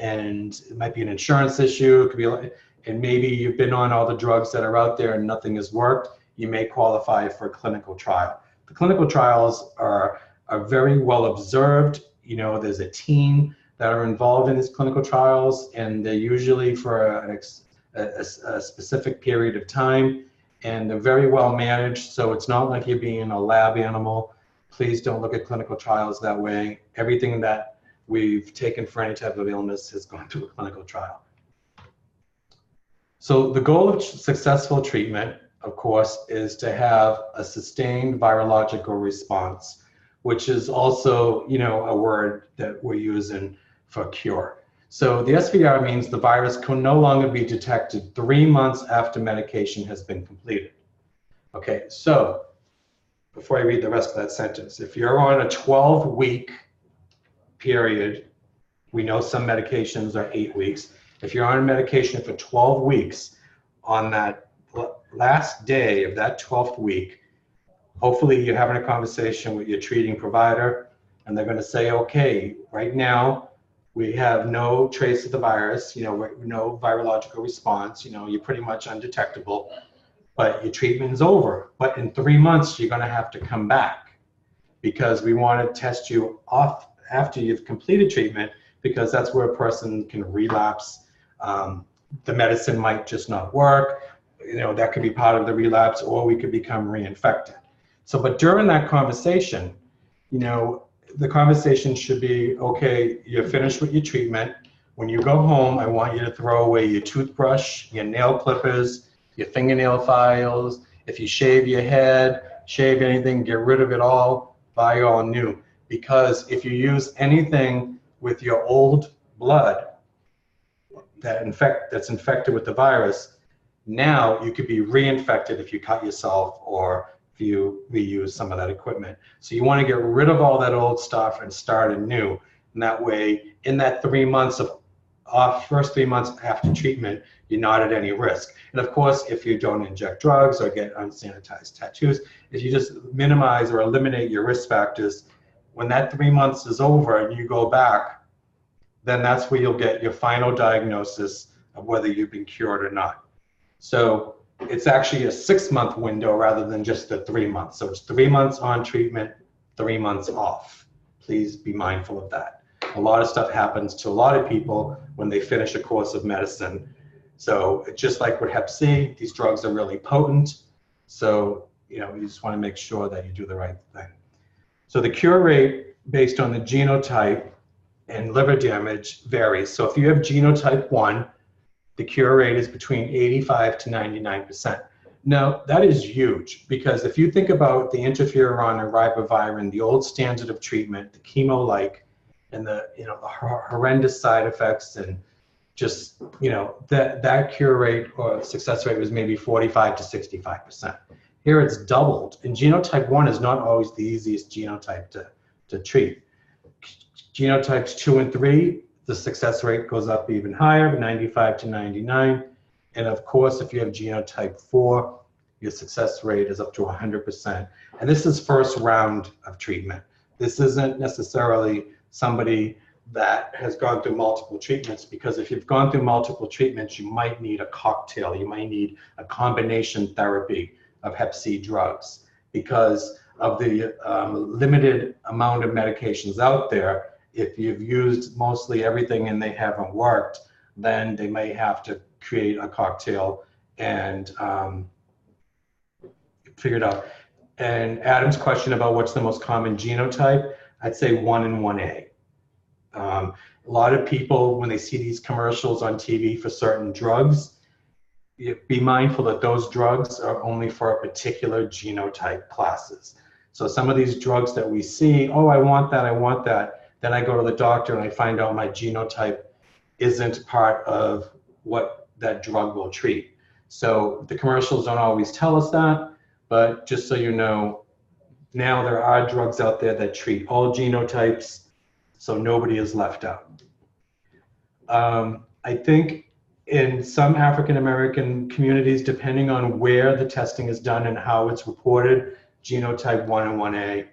it might be an insurance issue, it could be, and maybe you've been on all the drugs that are out there and nothing has worked, you may qualify for a clinical trial. The clinical trials are very well observed. There's a team that are involved in these clinical trials, and they're usually for a specific period of time, and they're very well managed. So it's not like you're being a lab animal. Please don't look at clinical trials that way. Everything that we've taken for any type of illness has gone through a clinical trial. So the goal of successful treatment, of course, is to have a sustained virological response, which is also, a word that we're using for cure. So the SVR means the virus can no longer be detected 3 months after medication has been completed. Okay, so before I read the rest of that sentence, if you're on a 12-week period, we know some medications are 8 weeks. If you're on medication for 12 weeks, on that last day of that 12th week, hopefully you're having a conversation with your treating provider, and they're going to say, okay, right now we have no trace of the virus, no virological response, you're pretty much undetectable, but your treatment is over. But in 3 months, you're going to have to come back, because we want to test you off after you've completed treatment, because that's where a person can relapse. The medicine might just not work. That could be part of the relapse, or we could become reinfected. So, but during that conversation, the conversation should be, okay, you're finished with your treatment. When you go home, I want you to throw away your toothbrush, your nail clippers, your fingernail files. If you shave your head, shave anything, get rid of it all, buy all new. Because if you use anything with your old blood that's infected with the virus, now you could be reinfected if you cut yourself or if you reuse some of that equipment. So you want to get rid of all that old stuff and start anew. And that way, in that 3 months of first 3 months after treatment, you're not at any risk. And of course, if you don't inject drugs or get unsanitized tattoos, if you just minimize or eliminate your risk factors, when that 3 months is over and you go back, then that's where you'll get your final diagnosis of whether you've been cured or not. So it's actually a 6-month window rather than just the 3 months. So it's 3 months on treatment, 3 months off. Please be mindful of that. A lot of stuff happens to a lot of people when they finish a course of medicine. So just like with Hep C, these drugs are really potent. So, you just want to make sure that you do the right thing. So the cure rate based on the genotype and liver damage varies. So if you have genotype 1, the cure rate is between 85 to 99%. Now, that is huge, because if you think about the interferon and ribavirin, the old standard of treatment, the chemo-like, and the horrendous side effects, and just that cure rate or success rate was maybe 45 to 65%. Here it's doubled, and genotype 1 is not always the easiest genotype to treat. Genotypes 2 and 3, the success rate goes up even higher, 95 to 99. And of course, if you have genotype 4, your success rate is up to 100%. And this is first round of treatment. This isn't necessarily somebody that has gone through multiple treatments, because if you've gone through multiple treatments, you might need a cocktail. You might need a combination therapy of Hep C drugs because of the limited amount of medications out there. If you've used mostly everything and they haven't worked, then they may have to create a cocktail and figure it out. And Adam's question about what's the most common genotype, I'd say 1 and 1A. A lot of people, when they see these commercials on TV for certain drugs, be mindful that those drugs are only for a particular genotype classes. So some of these drugs that we see, oh, I want that. Then I go to the doctor and I find out my genotype isn't part of what that drug will treat. So the commercials don't always tell us that, but just so you know, now there are drugs out there that treat all genotypes, so nobody is left out. I think in some African American communities, depending on where the testing is done and how it's reported, genotype 1 and 1A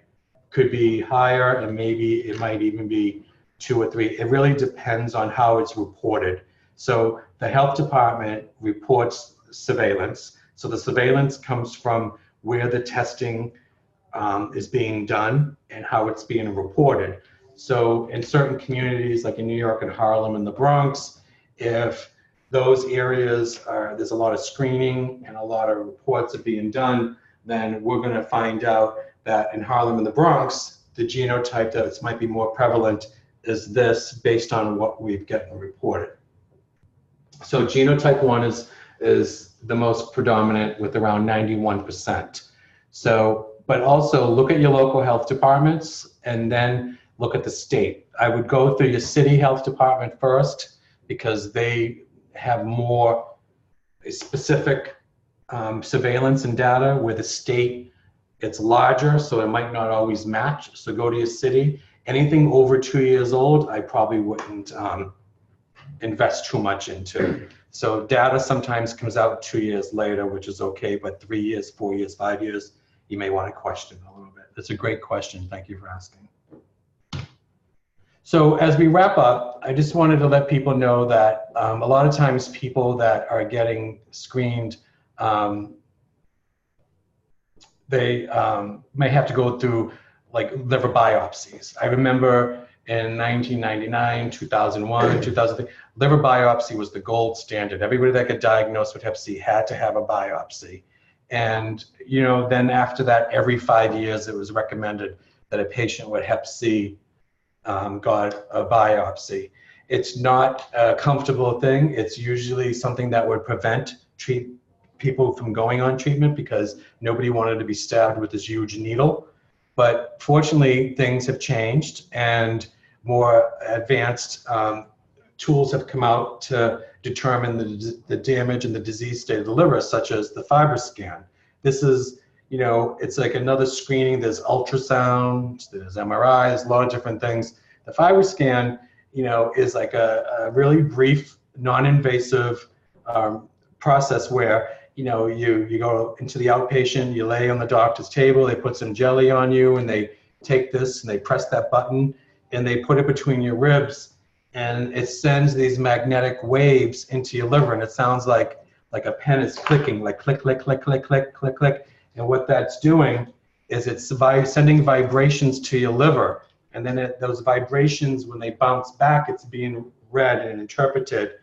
could be higher, and maybe it might even be 2 or 3. It really depends on how it's reported. So the health department reports surveillance. So the surveillance comes from where the testing is being done and how it's being reported. So in certain communities, like in New York and Harlem and the Bronx, if those areas there's a lot of screening and a lot of reports are being done, then we're going to find out that in Harlem and the Bronx, the genotype that might be more prevalent is this, based on what we've gotten reported. So genotype 1 is the most predominant with around 91%. So, but also look at your local health departments and then look at the state. I would go through your city health department first, because they have more specific surveillance and data, where the state, it's larger, so it might not always match. So go to your city. Anything over 2 years old, I probably wouldn't invest too much into. So data sometimes comes out 2 years later, which is okay, but 3 years, 4 years, 5 years, you may want to question a little bit. That's a great question. Thank you for asking. So as we wrap up, I just wanted to let people know that a lot of times people that are getting screened, they may have to go through like liver biopsies. I remember in 1999, 2001, 2003, liver biopsy was the gold standard. Everybody that got diagnosed with Hep C had to have a biopsy. And then after that, every 5 years, it was recommended that a patient with Hep C got a biopsy. It's not a comfortable thing. It's usually something that would prevent people from going on treatment, because nobody wanted to be stabbed with this huge needle. But fortunately, things have changed, and more advanced tools have come out to determine the damage and the disease state of the liver, such as the FibroScan. This is you know, it's like another screening. There's ultrasound, there's MRI, there's a lot of different things. The FibroScan, you know, is like a really brief, non-invasive process where, you know, you go into the outpatient, you lay on the doctor's table, they put some jelly on you, and they take this and they press that button and they put it between your ribs, and it sends these magnetic waves into your liver, and it sounds like a pen is clicking, like click, click, click, click, click, click, click. And what that's doing is it's sending vibrations to your liver, and then those vibrations, when they bounce back, it's being read and interpreted,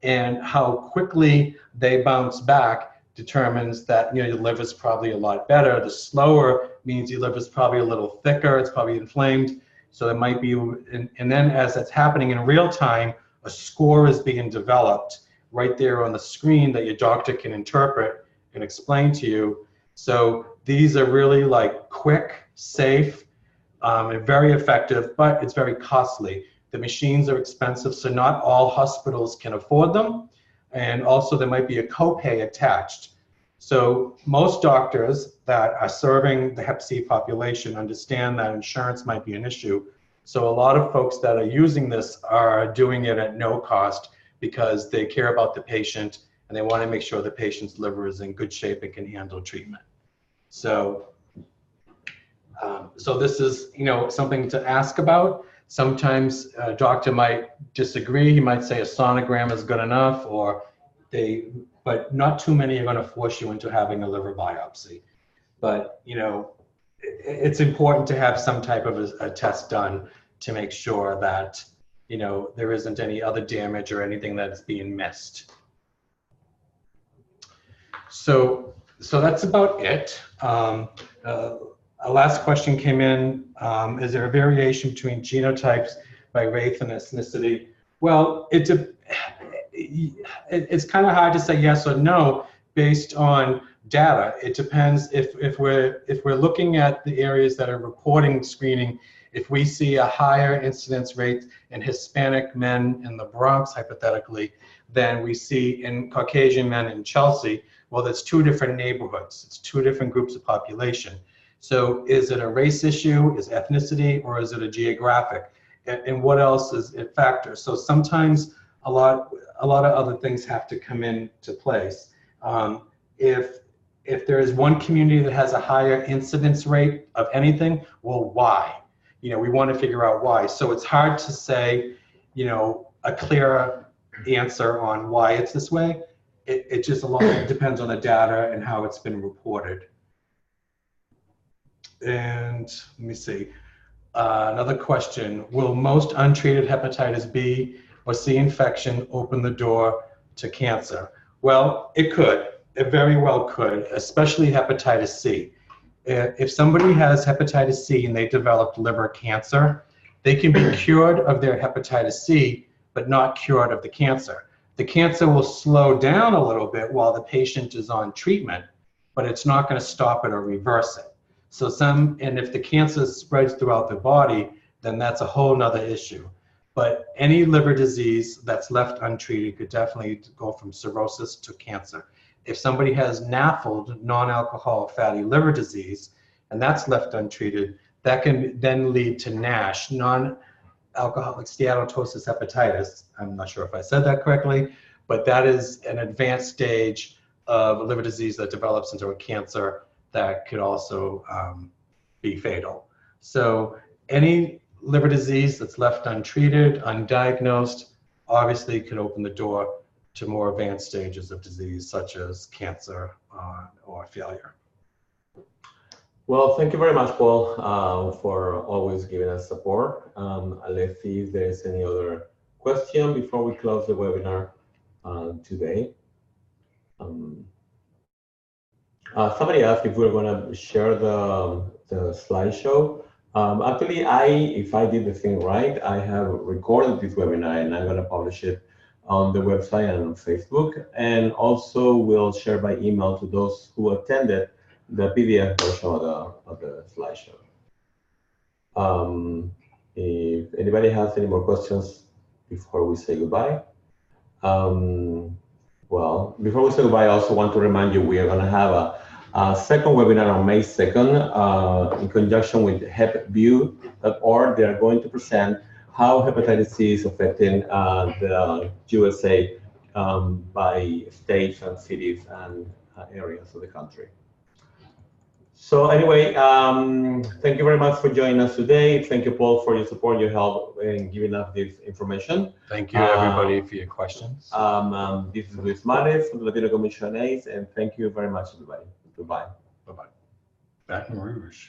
and how quickly they bounce back determines that, you know, your liver's probably a lot better. The slower means your liver's probably a little thicker, it's probably inflamed. So it might be, and then as that's happening in real time, a score is being developed right there on the screen that your doctor can interpret and explain to you. So these are really like quick, safe, and very effective, but it's very costly. The machines are expensive, so not all hospitals can afford them. And also there might be a copay attached. So most doctors that are serving the Hep C population understand that insurance might be an issue. So a lot of folks that are using this are doing it at no cost because they care about the patient and they want to make sure the patient's liver is in good shape and can handle treatment. So, so this is, you know, something to ask about. Sometimes a doctor might disagree. He might say a sonogram is good enough, or but not too many are going to force you into having a liver biopsy. But, you know, it's important to have some type of a test done to make sure that, you know, there isn't any other damage or anything that's being missed. So that's about it. A last question came in. Is there a variation between genotypes by race and ethnicity? Well, it's kind of hard to say yes or no based on data. It depends if we're looking at the areas that are reporting screening. If we see a higher incidence rate in Hispanic men in the Bronx, hypothetically, than we see in Caucasian men in Chelsea, well, that's two different neighborhoods. It's two different groups of population. So is it a race issue, is ethnicity, or is it a geographic? And what else is it factor? So sometimes a lot of other things have to come into place. If there is one community that has a higher incidence rate of anything, well, why? You know, we want to figure out why. So it's hard to say, you know, a clear answer on why it's this way. It just a lot depends on the data and how it's been reported. And let me see. Another question, will most untreated hepatitis B or C infection open the door to cancer? Well, it could. It very well could, especially hepatitis C. If somebody has hepatitis C and they developed liver cancer, they can be cured of their hepatitis C, but not cured of the cancer. The cancer will slow down a little bit while the patient is on treatment, but it's not going to stop it or reverse it. So and if the cancer spreads throughout the body, then that's a whole nother issue. But any liver disease that's left untreated could definitely go from cirrhosis to cancer. If somebody has NAFLD, non-alcoholic fatty liver disease, and that's left untreated, that can then lead to NASH, non-alcoholic steatosis hepatitis. I'm not sure if I said that correctly, but that is an advanced stage of liver disease that develops into a cancer that could also be fatal. So any liver disease that's left untreated, undiagnosed, obviously could open the door to more advanced stages of disease such as cancer or failure. Well, thank you very much, Paul, for always giving us support. Let's see if there's any other question before we close the webinar today. Somebody asked if we're going to share the slideshow. Actually, if I did the thing right, I have recorded this webinar and I'm going to publish it on the website and on Facebook, and also will share by email to those who attended the PDF version of the slideshow. If anybody has any more questions before we say goodbye. Well, before we say goodbye, I also want to remind you we are going to have Second webinar on May 2nd, in conjunction with hepview.org, they are going to present how hepatitis C is affecting the USA by states and cities and areas of the country. So anyway, thank you very much for joining us today. Thank you, Paul, for your support, your help in giving us this information. Thank you, everybody, for your questions. This is Luis Mares from the Latino Commission AIDS, and thank you very much, everybody. Goodbye. Bye-bye. Baton Rouge.